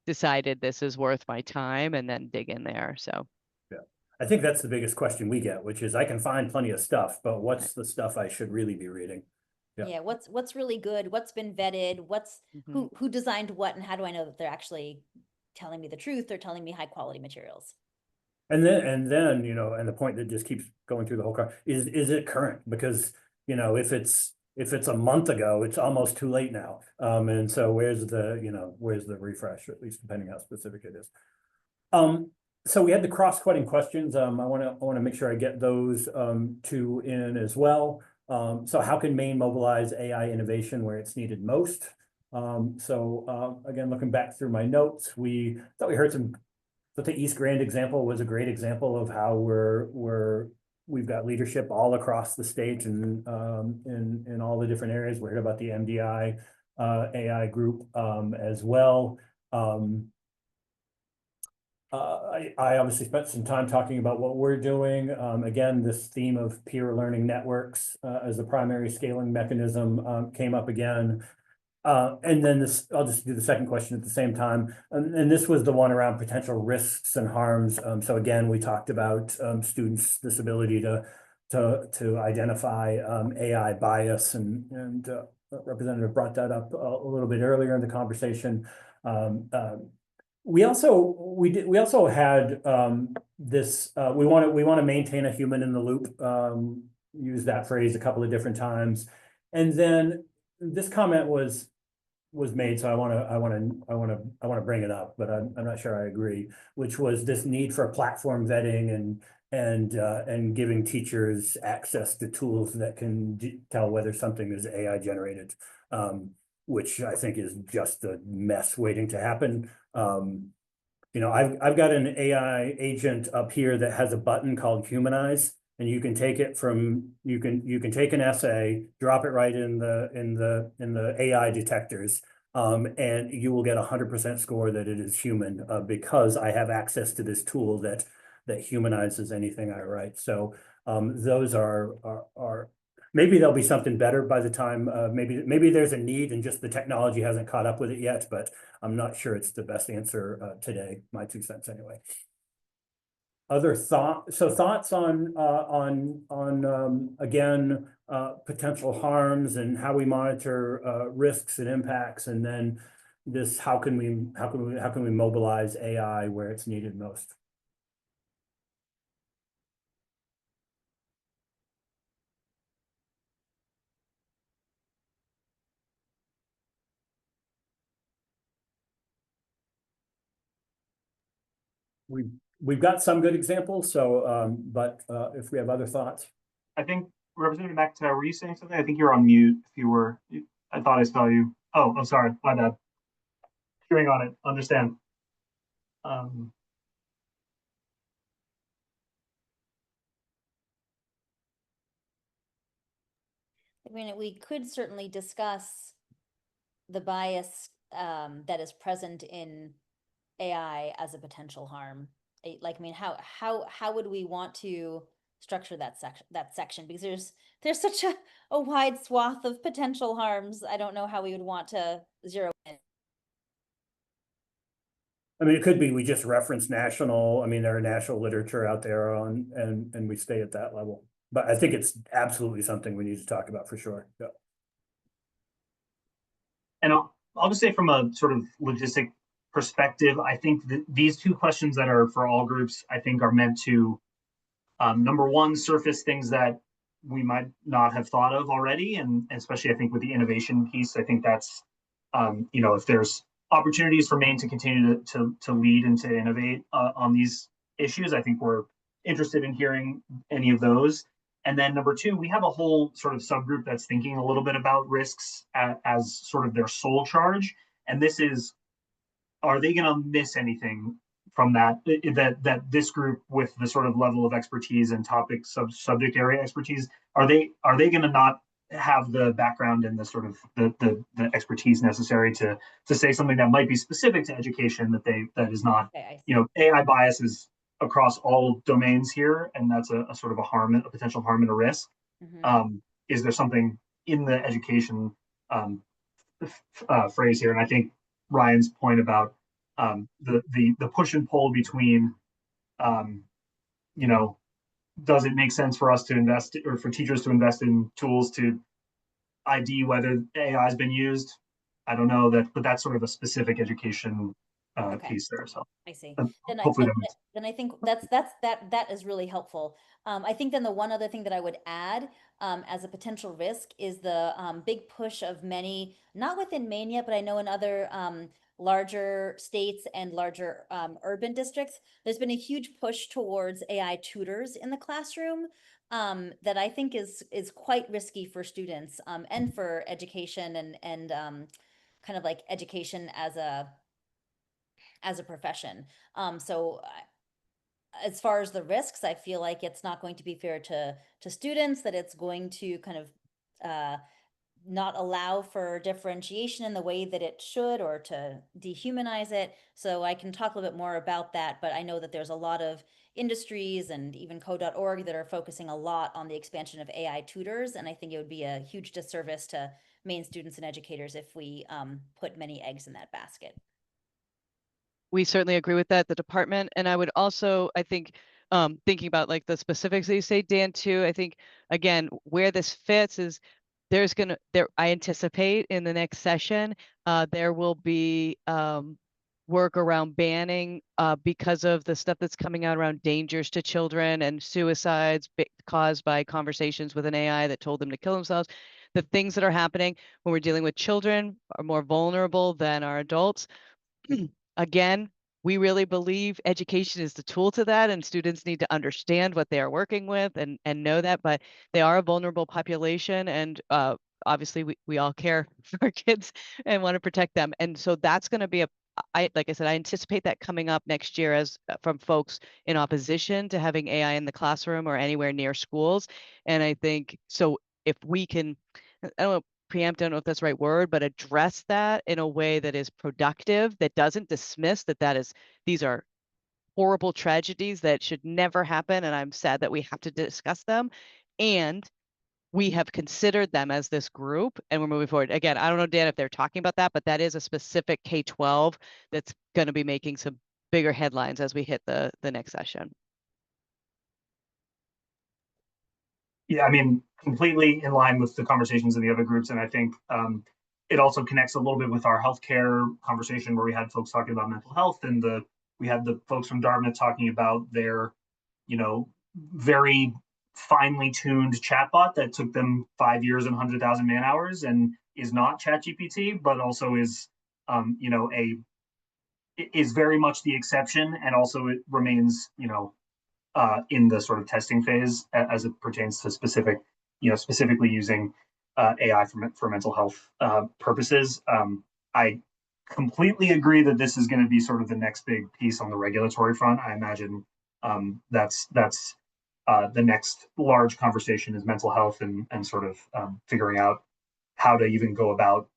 decided this is worth my time, and then dig in there. So yeah, I think that's the biggest question we get, which is, I can find plenty of stuff, but what's the stuff I should really be reading? Yeah, what's really good, what's been vetted, who designed what, and how do I know that they're actually telling me the truth or telling me high quality materials? And then, and the point that just keeps going through the whole car is it current? Because, if it's a month ago, it's almost too late now. And so where's the refresh, at least depending how specific it is. So we had the cross-cutting questions. I want to make sure I get those two in as well. So how can Maine mobilize AI innovation where it's needed most? Again, looking back through my notes, we thought we heard but the East Grand example was a great example of how we've got leadership all across the state and in all the different areas. We heard about the MDI AI group as well. I obviously spent some time talking about what we're doing. Again, this theme of peer learning networks as the primary scaling mechanism came up again. And then this, I'll just do the second question at the same time. And this was the one around potential risks and harms. So again, we talked about students' this ability to identify AI bias, and Representative brought that up a little bit earlier in the conversation. We also had this, we want to maintain a human in the loop, use that phrase a couple of different times. And then this comment was made, so I want to bring it up, but I'm not sure I agree, which was this need for platform vetting and giving teachers access to tools that can tell whether something is AI generated, which I think is just a mess waiting to happen. You know, I've got an AI agent up here that has a button called Humanize, and you can take it from, you can take an essay, drop it right in the AI detectors, and you will get 100% score that it is human, because I have access to this tool that humanizes anything I write. So those are maybe there'll be something better by the time, maybe there's a need and just the technology hasn't caught up with it yet, but I'm not sure it's the best answer today, my 2 cents anyway. Other thoughts on again, potential harms and how we monitor risks and impacts, and then this, how can we mobilize AI where it's needed most? We've got some good examples, so but if we have other thoughts. I think Representative McIntyre, were you saying something? I think you're on mute. If you were, I thought I saw you. Oh, I'm sorry. My bad. Chewing on it. Understand. I mean, we could certainly discuss the bias that is present in AI as a potential harm. Like, I mean, how would we want to structure that section? Because there's such a wide swath of potential harms. I don't know how we would want to zero in. I mean, it could be we just reference national. I mean, there are national literature out there on, and we stay at that level. But I think it's absolutely something we need to talk about for sure. Yeah. And I'll just say from a sort of logistic perspective, I think that these 2 questions that are for all groups, I think are meant to, number one, surface things that we might not have thought of already. And especially, I think with the innovation piece, I think that's, you know, if there's opportunities for Maine to continue to lead and to innovate on these issues, I think we're interested in hearing any of those. And then number 2, we have a whole sort of subgroup that's thinking a little bit about risks as sort of their sole charge. And this is, are they going to miss anything from that this group with the sort of level of expertise and topic subject area expertise, are they going to not have the background and the sort of the expertise necessary to say something that might be specific to education that is not, you know, AI bias is across all domains here, and that's a sort of a potential harm and a risk. Mm-hmm. Is there something in the education phrase here? And I think Ryan's point about the push and pull between, you know, does it make sense for us to invest, or for teachers to invest in tools to ID whether AI has been used? I don't know that, but that's sort of a specific education piece there. So I see. Then I think that is really helpful. I think then the one other thing that I would add as a potential risk is the big push of many, not within Maine yet, but I know in other larger states and larger urban districts, there's been a huge push towards AI tutors in the classroom that I think is quite risky for students and for education and kind of like education as a profession. So as far as the risks, I feel like it's not going to be fair to students, that it's going to kind of not allow for differentiation in the way that it should, or to dehumanize it. So I can talk a little bit more about that, but I know that there's a lot of industries and even code.org that are focusing a lot on the expansion of AI tutors. And I think it would be a huge disservice to Maine students and educators if we put many eggs in that basket. We certainly agree with that, the department. And I would also, I think, thinking about like the specifics that you say, Dan, too, I think, again, where this fits is I anticipate in the next session, there will be work around banning because of the stuff that's coming out around dangers to children and suicides caused by conversations with an AI that told them to kill themselves. The things that are happening when we're dealing with children are more vulnerable than our adults. Again, we really believe education is the tool to that, and students need to understand what they are working with and know that, but they are a vulnerable population, and obviously we all care for our kids and want to protect them. And so that's going to be like I said, I anticipate that coming up next year as from folks in opposition to having AI in the classroom or anywhere near schools. And I think so if we can, I don't know, preempt, I don't know if that's the right word, but address that in a way that is productive, that doesn't dismiss these are horrible tragedies that should never happen. And I'm sad that we have to discuss them. And we have considered them as this group and we're moving forward. Again, I don't know, Dan, if they're talking about that, but that is a specific K-12 that's going to be making some bigger headlines as we hit the next session. Yeah, I mean, completely in line with the conversations in the other groups. And I think it also connects a little bit with our healthcare conversation where we had folks talking about mental health, and we had the folks from Dartmouth talking about their, very finely tuned chatbot that took them 5 years and 100,000 man hours and is not ChatGPT, but also is, is very much the exception. And also it remains, in the sort of testing phase as it pertains to specifically using AI for mental health purposes. I completely agree that this is going to be sort of the next big piece on the regulatory front. I imagine that's the next large conversation is mental health and sort of figuring out how to even go about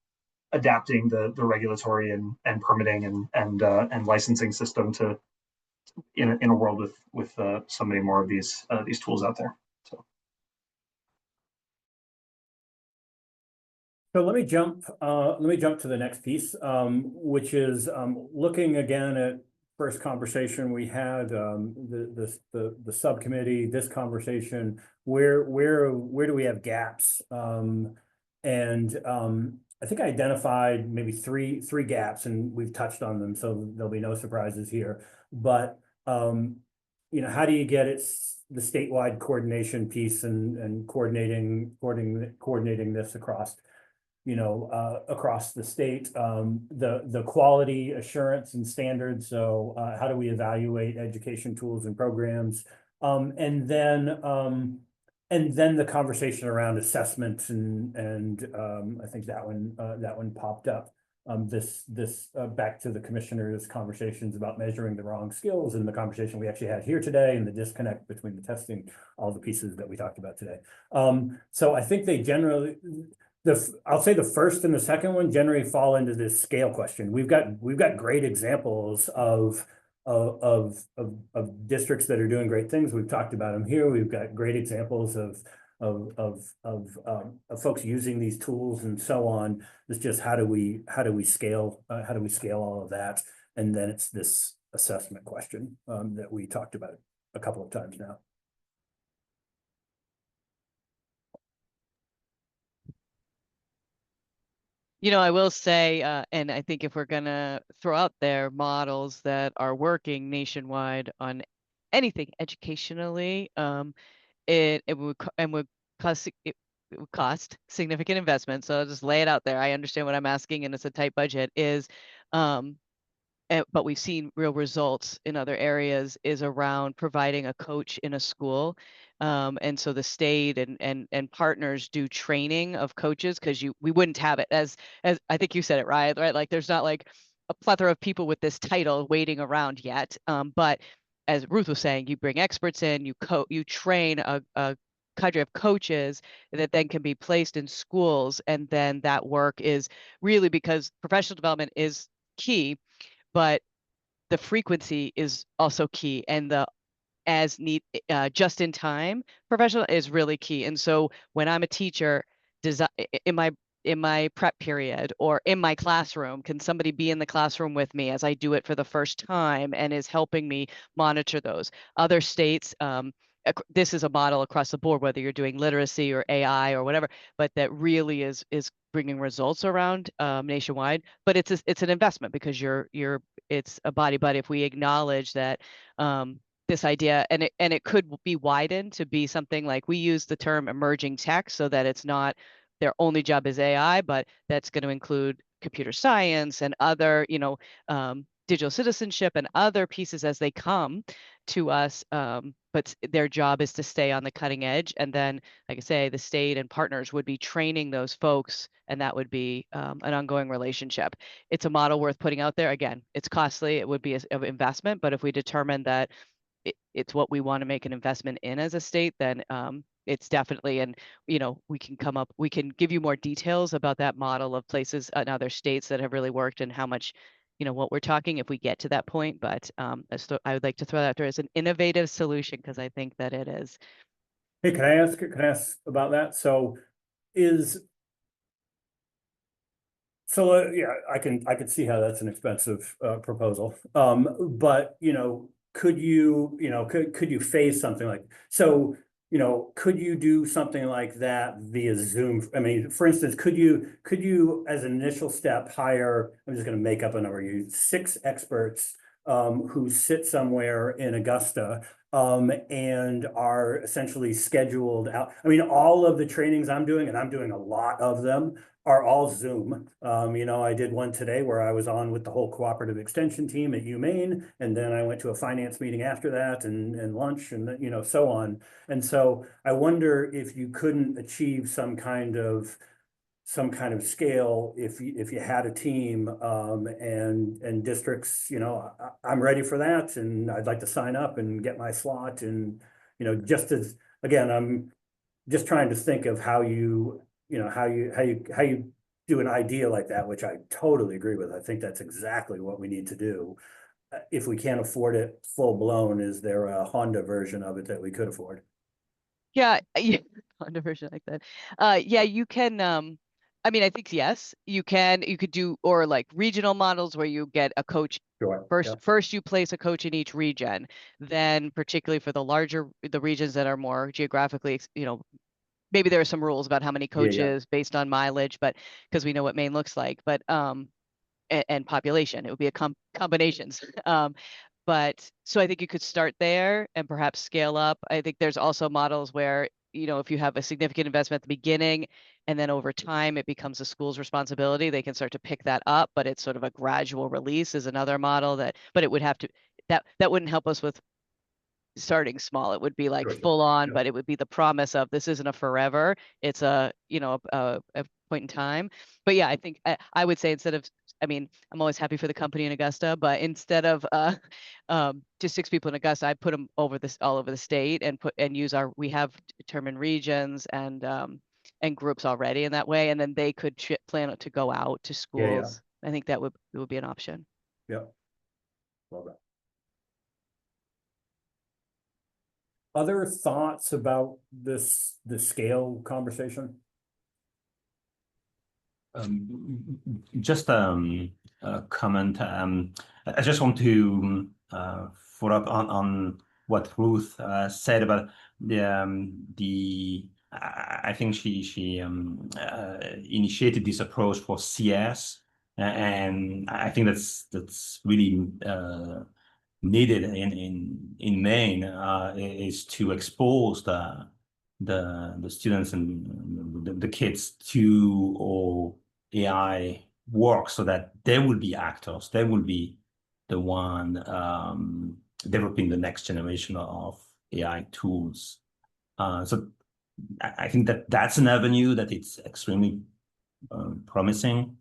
adapting the regulatory and permitting and licensing system to in a world with so many more of these tools out there. So let me jump to the next piece, which is looking again at first conversation we had, the subcommittee, this conversation, where do we have gaps? I think I identified maybe three gaps, and we've touched on them, so there'll be no surprises here. But how do you get the statewide coordination piece and coordinating this across across the state, the quality assurance and standards. So how do we evaluate education tools and programs? And then the conversation around assessments and I think that one popped up. This back to the commissioner's conversations about measuring the wrong skills, and the conversation we actually had here today, and the disconnect between the testing, all the pieces that we talked about today. So I think they generally, I'll say the first and the second one generally fall into this scale question. We've got great examples of districts that are doing great things. We've talked about them here. We've got great examples of folks using these tools and so on. It's just how do we scale all of that? And then it's this assessment question that we talked about a couple of times now. I will say, and I think if we're gonna throw out there models that are working nationwide on anything educationally, it would cost significant investment. So I'll just lay it out there. I understand what I'm asking, and it's a tight budget. But we've seen real results in other areas is around providing a coach in a school. And so the state and partners do training of coaches, because we wouldn't have it as I think you said it, Ryan, right? Like there's not like a plethora of people with this title waiting around yet. But as Ruth was saying, you bring experts in, you train a cadre of coaches that then can be placed in schools. And then that work is really, because professional development is key, but the frequency is also key, and the as need just in time professional is really key. And so when I'm a teacher, in my prep period or in my classroom, can somebody be in the classroom with me as I do it for the first time and is helping me monitor those? Other states, this is a model across the board, whether you're doing literacy or AI or whatever, but that really is bringing results around nationwide. But it's an investment, because it's a body. But if we acknowledge that this idea, and it could be widened to be something like, we use the term emerging tech, so that it's not their only job is AI, but that's going to include computer science and other, digital citizenship and other pieces as they come to us. But their job is to stay on the cutting edge. And then, like I say, the state and partners would be training those folks, and that would be an ongoing relationship. It's a model worth putting out there. Again, it's costly. It would be an investment, but if we determine that it's what we want to make an investment in as a state, then it's definitely, and we can give you more details about that model of places in other states that have really worked, and how much, what we're talking if we get to that point. But I would like to throw that out there as an innovative solution, because I think that it is. Hey, can I ask about that? So yeah, I can see how that's an expensive proposal. But could you phase something like, so could you do something like that via Zoom? I mean, for instance, could you as an initial step hire, I'm just going to make up a number, 6 experts who sit somewhere in Augusta and are essentially scheduled out. I mean, all of the trainings I'm doing, and I'm doing a lot of them, are all Zoom. I did one today where I was on with the whole cooperative extension team at Maine, and then I went to a finance meeting after that, and lunch, and so on. And so I wonder if you couldn't achieve some kind of scale if you had a team, and districts, I'm ready for that, and I'd like to sign up and get my slot. And just as, again, I'm just trying to think of how you do an idea like that, which I totally agree with. I think that's exactly what we need to do. If we can't afford it full blown, is there a Honda version of it that we could afford? Yeah, Honda version like that. Yeah, you can. I mean, I think yes, you can. You could do, or like regional models where you get a coach. Sure. First you place a coach in each region. Then, particularly for the regions that are more geographically, maybe there are some rules about how many coaches based on mileage, but because we know what Maine looks like, but and population, it would be a combinations. But so I think you could start there and perhaps scale up. I think there's also models where, if you have a significant investment at the beginning, and then over time it becomes a school's responsibility, they can start to pick that up, but it's sort of a gradual release is another model but it would have to, that wouldn't help us with starting small. It would be like full on, but it would be the promise of, this isn't a forever, it's a point in time. But yeah, I think I would say, instead of, I mean, I'm always happy for the company in Augusta, but instead of just 6 people in Augusta, I put them all over the state, and we have determined regions and groups already in that way, and then they could plan to go out to schools. I think it would be an option. Yeah. Love that. Other thoughts about the scale conversation? Just a comment. I just want to follow up on what Ruth said about the. I think she initiated this approach for CS, and I think that's really needed in Maine, is to expose the students and the kids to all AI work, so that they will be actors. They will be the one developing the next generation of AI tools. So I think that's an avenue that it's extremely promising.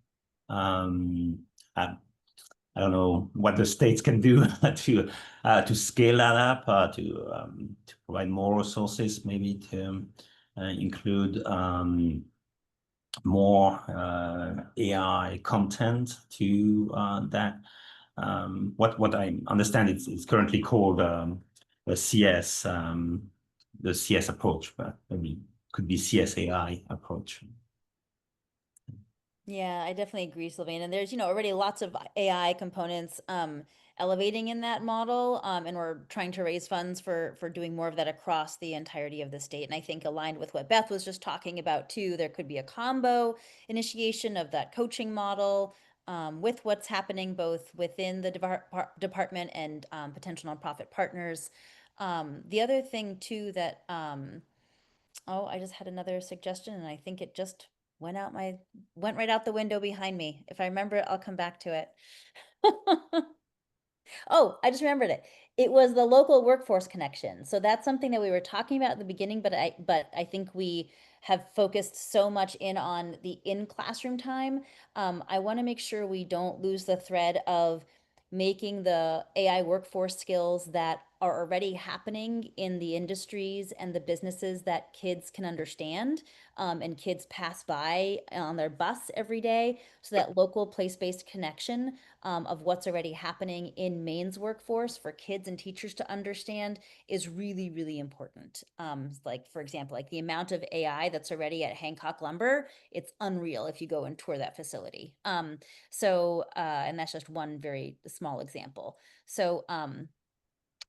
I don't know what the states can do to scale that up, to provide more resources, maybe to include more AI content to that. What I understand it's currently called the CS approach, but maybe could be CSAI approach. Yeah, I definitely agree, Sylvain. And there's, already lots of AI components elevating in that model. And we're trying to raise funds for doing more of that across the entirety of the state. And I think aligned with what Beth was just talking about too, there could be a combo initiation of that coaching model with what's happening both within the department and potential nonprofit partners. The other thing too that, oh, I just had another suggestion and I think it just went right out the window behind me. If I remember it, I'll come back to it. Oh, I just remembered it. It was the local workforce connection. So that's something that we were talking about at the beginning, but I think we have focused so much in on the in-classroom time. I want to make sure we don't lose the thread of making the AI workforce skills that are already happening in the industries and the businesses that kids can understand, and kids pass by on their bus every day. So that local place-based connection of what's already happening in Maine's workforce for kids and teachers to understand is really, really important. Like, for example, like the amount of AI that's already at Hancock Lumber, it's unreal if you go and tour that facility. And that's just one very small example. So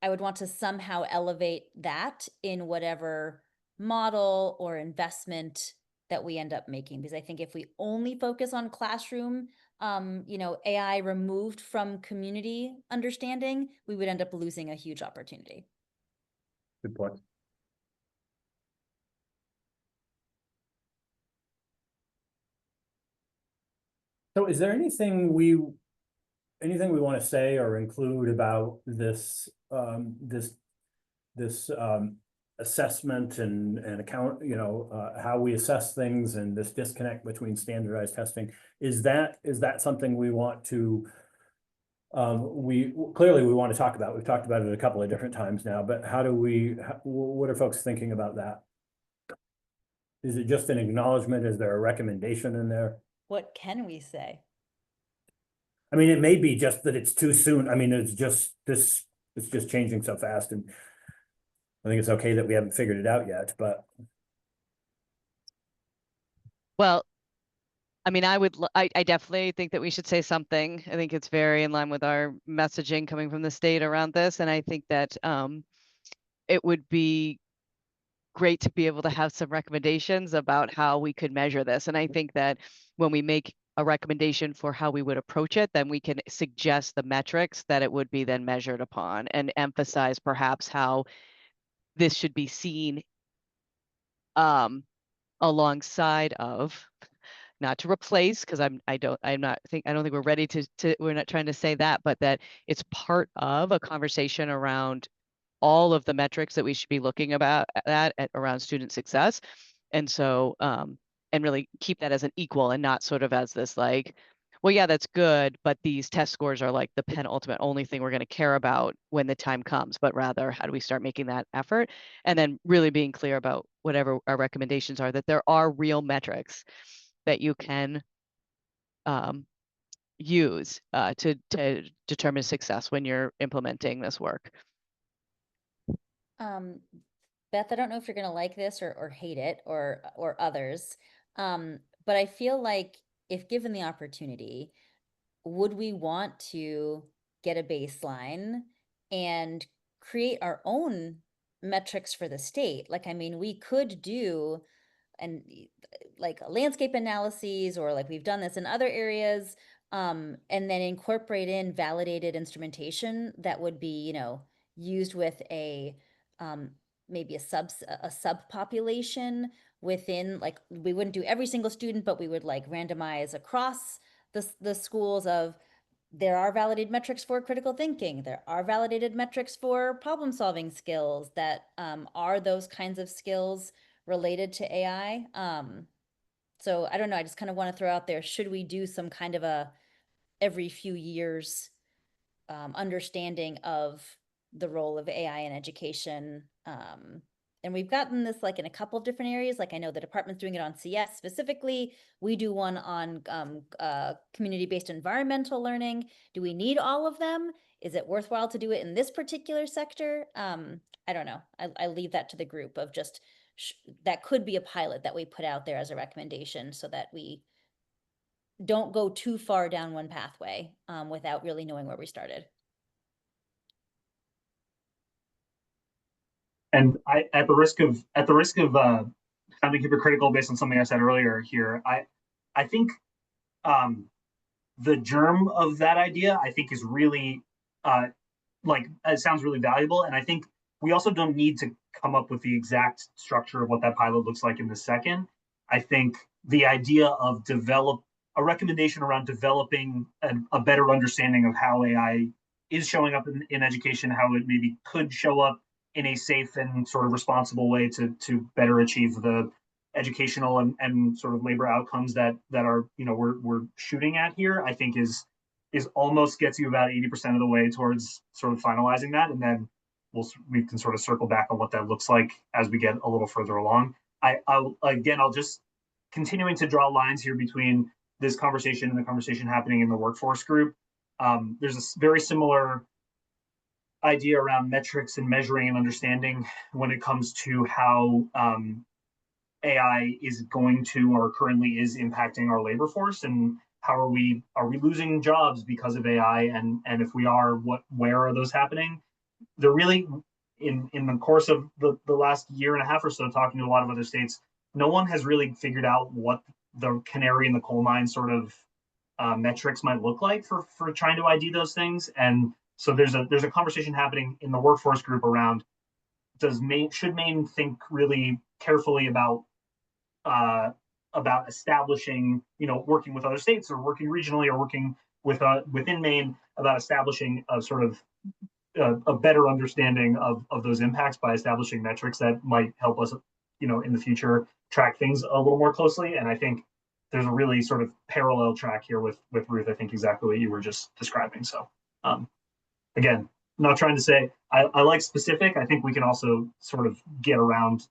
I would want to somehow elevate that in whatever model or investment that we end up making. Because I think if we only focus on classroom, AI removed from community understanding, we would end up losing a huge opportunity. Good point. So is there anything we want to say or include about this assessment and account, how we assess things and this disconnect between standardized testing? Is that something we want to we clearly want to talk about? We've talked about it a couple of different times now, but what are folks thinking about that? Is it just an acknowledgement? Is there a recommendation in there? What can we say? I mean, it may be just that it's too soon. I mean, it's just changing so fast, and I think it's okay that we haven't figured it out yet, but. Well, I mean, I definitely think that we should say something. I think it's very in line with our messaging coming from the state around this. And I think that it would be great to be able to have some recommendations about how we could measure this. And I think that when we make a recommendation for how we would approach it, then we can suggest the metrics that it would be then measured upon and emphasize perhaps how this should be seen alongside of, not to replace, because I don't think we're ready we're not trying to say that, but that it's part of a conversation around all of the metrics that we should be looking around student success. And so, and really keep that as an equal and not sort of as this like, well, yeah, that's good, but these test scores are like the penultimate only thing we're going to care about when the time comes, but rather how do we start making that effort? And then really being clear about whatever our recommendations are, that there are real metrics that you can use to determine success when you're implementing this work. Beth, I don't know if you're gonna like this or hate it or others, but I feel like if given the opportunity, would we want to get a baseline and create our own metrics for the state? Like, I mean, we could do like landscape analyses, or like we've done this in other areas, and then incorporate in validated instrumentation that would be, used with a maybe a subpopulation within, like, we wouldn't do every single student, but we would like randomize across the schools of, there are validated metrics for critical thinking. There are validated metrics for problem solving skills that are those kinds of skills related to AI. So I don't know, I just kind of want to throw out there, should we do some kind of a every few years understanding of the role of AI in education. And we've gotten this like in a couple of different areas. Like I know the department's doing it on CS specifically. We do one on community-based environmental learning. Do we need all of them? Is it worthwhile to do it in this particular sector? I don't know. I leave that to the group of just, that could be a pilot that we put out there as a recommendation so that we don't go too far down one pathway without really knowing where we started. And at the risk of sounding hypocritical based on something I said earlier here, I think the germ of that idea I think is really like it sounds really valuable, and I think we also don't need to come up with the exact structure of what that pilot looks like in the second. I think the idea of a recommendation around developing a better understanding of how AI is showing up in education, how it maybe could show up in a safe and sort of responsible way to better achieve the educational and sort of labor outcomes that are, you know, we're shooting at here, I think is almost gets you about 80% of the way towards sort of finalizing that, and then we can sort of circle back on what that looks like as we get a little further along. I'll just continuing to draw lines here between this conversation and the conversation happening in the workforce group. There's a very similar idea around metrics and measuring and understanding when it comes to how AI is going to or currently is impacting our labor force, and how are we losing jobs because of AI, and if we are, where are those happening? They're really in the course of the last year and a half or so, talking to a lot of other states, no one has really figured out what the canary in the coal mine sort of metrics might look like for trying to ID those things. And so there's a conversation happening in the workforce group around should Maine think really carefully about establishing, you know, working with other states or working regionally or working within Maine about establishing a sort of a better understanding of those impacts by establishing metrics that might help us, you know, in the future track things a little more closely. And I think there's a really sort of parallel track here with Ruth. I think exactly what you were just describing. So again, not trying to say I like specific. I think we can also sort of get around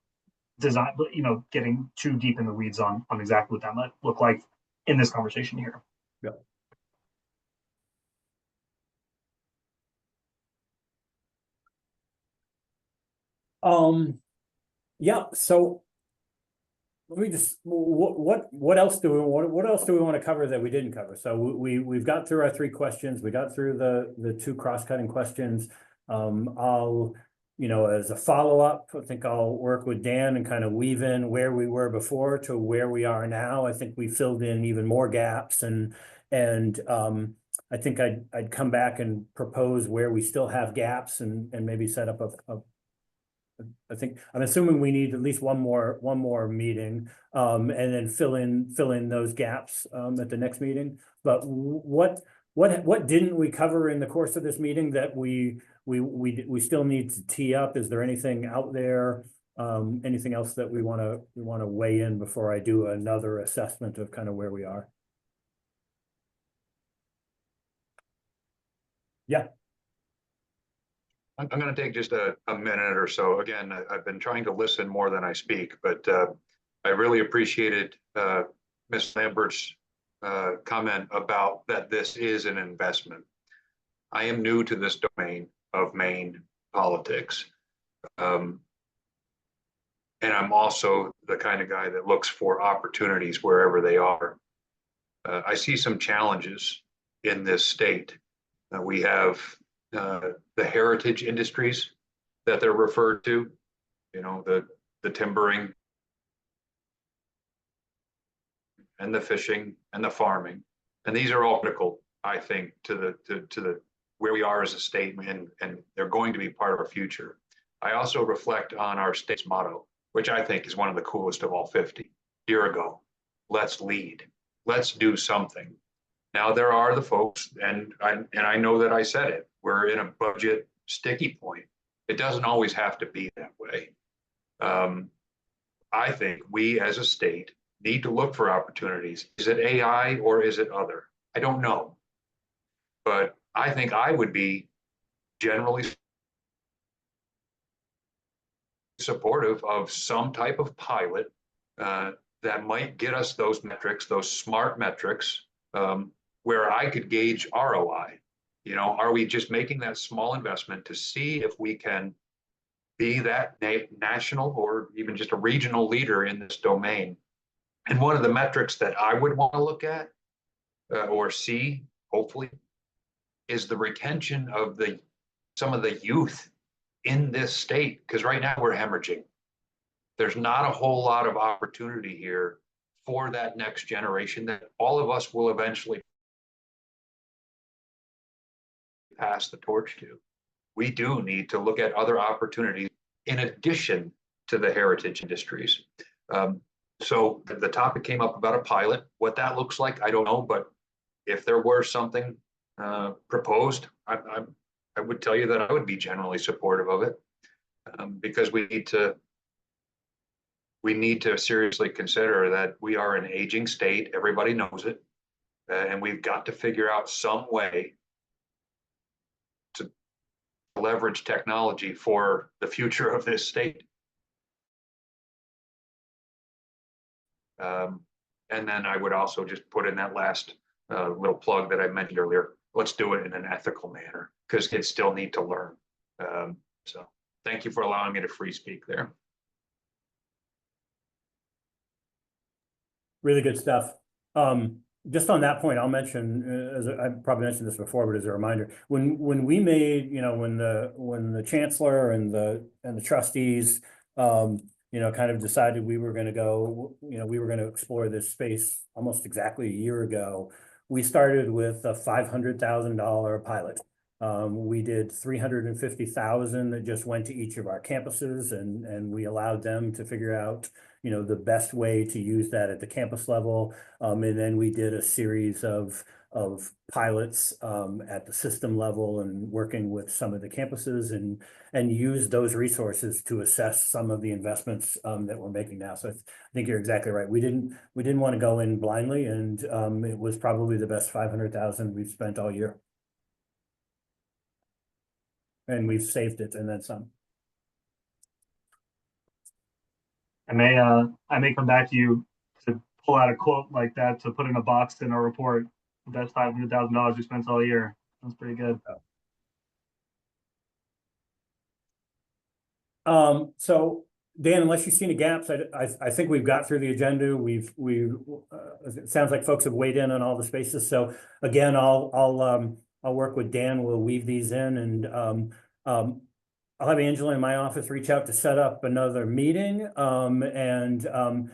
design, you know, getting too deep in the weeds on exactly what that might look like in this conversation here. Yeah. Yeah, so let me just, what else do we want to cover that we didn't cover? So we've got through our 3 questions. We got through the 2 cross-cutting questions. I'll, you know, as a follow-up, I think I'll work with Dan and kind of weave in where we were before to where we are now. I think we filled in even more gaps, and I think I'd come back and propose where we still have gaps, and maybe set up I'm assuming we need at least one more meeting, and then fill in those gaps at the next meeting. But what didn't we cover in the course of this meeting that we still need to tee up? Is there anything out there, anything else that we want to weigh in before I do another assessment of kind of where we are? Yeah. I'm going to take just a minute or so. Again, I've been trying to listen more than I speak, but I really appreciated Ms. Lambert's comment about that this is an investment. I am new to this domain of Maine politics. And I'm also the kind of guy that looks for opportunities wherever they are. I see some challenges in this state. We have the heritage industries that they're referred to, you know, the timbering and the fishing and the farming, and these are all critical, I think, to the where we are as a state, and they're going to be part of our future. I also reflect on our state's motto, which I think is one of the coolest of all 50. Here ago, let's lead, let's do something. Now there are the folks, and I know that I said it, we're in a budget sticky point. It doesn't always have to be that way. I think we as a state need to look for opportunities. Is it AI or is it other? I don't know. But I think I would be generally supportive of some type of pilot that might get us those metrics, those smart metrics, where I could gauge ROI. You know, are we just making that small investment to see if we can be that national or even just a regional leader in this domain? And one of the metrics that I would want to look at or see, hopefully, is the retention of some of the youth in this state, because right now we're hemorrhaging. There's not a whole lot of opportunity here for that next generation that all of us will eventually pass the torch to. We do need to look at other opportunities in addition to the heritage industries. So the topic came up about a pilot. What that looks like, I don't know, but if there were something proposed, I would tell you that I would be generally supportive of it, because we need to seriously consider that we are an aging state. Everybody knows it, and we've got to figure out some way to leverage technology for the future of this state. And then I would also just put in that last little plug that I mentioned earlier. Let's do it in an ethical manner, because kids still need to learn. So thank you for allowing me to free speak there. Really good stuff. Just on that point, I'll mention, as I probably mentioned this before, but as a reminder, when we made, you know, when the chancellor and the trustees, you know, kind of decided we were going to go, you know, we were going to explore this space almost exactly a year ago, we started with a $500,000 pilot. We did 350,000 that just went to each of our campuses, and we allowed them to figure out, you know, the best way to use that at the campus level. And then we did a series of pilots at the system level and working with some of the campuses, and use those resources to assess some of the investments that we're making now. So I think you're exactly right. We didn't want to go in blindly, and it was probably the best 500,000 we've spent all year. And we've saved it and then some. I may come back to you to pull out a quote like that to put in a box in our report. That's $500,000 we spent all year. That's pretty good. So Dan, unless you've seen any gaps, I think we've got through the agenda. It sounds like folks have weighed in on all the spaces. So again, I'll work with Dan. We'll weave these in, and I'll have Angela in my office reach out to set up another meeting, and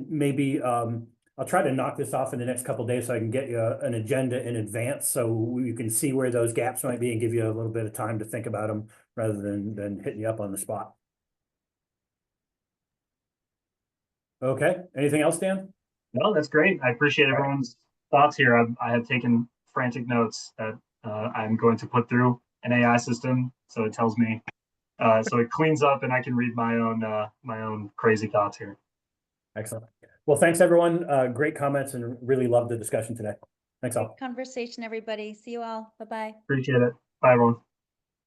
maybe I'll try to knock this off in the next couple of days so I can get you an agenda in advance, so you can see where those gaps might be and give you a little bit of time to think about them rather than hitting you up on the spot. Okay, anything else, Dan? No, that's great. I appreciate everyone's thoughts here. I have taken frantic notes that I'm going to put through an AI system, so it tells me, so it cleans up, and I can read my own crazy thoughts here. Excellent. Well, thanks everyone. Great comments, and really loved the discussion today. Thanks all. Conversation, everybody. See you all. Bye-bye. Appreciate it. Bye, everyone.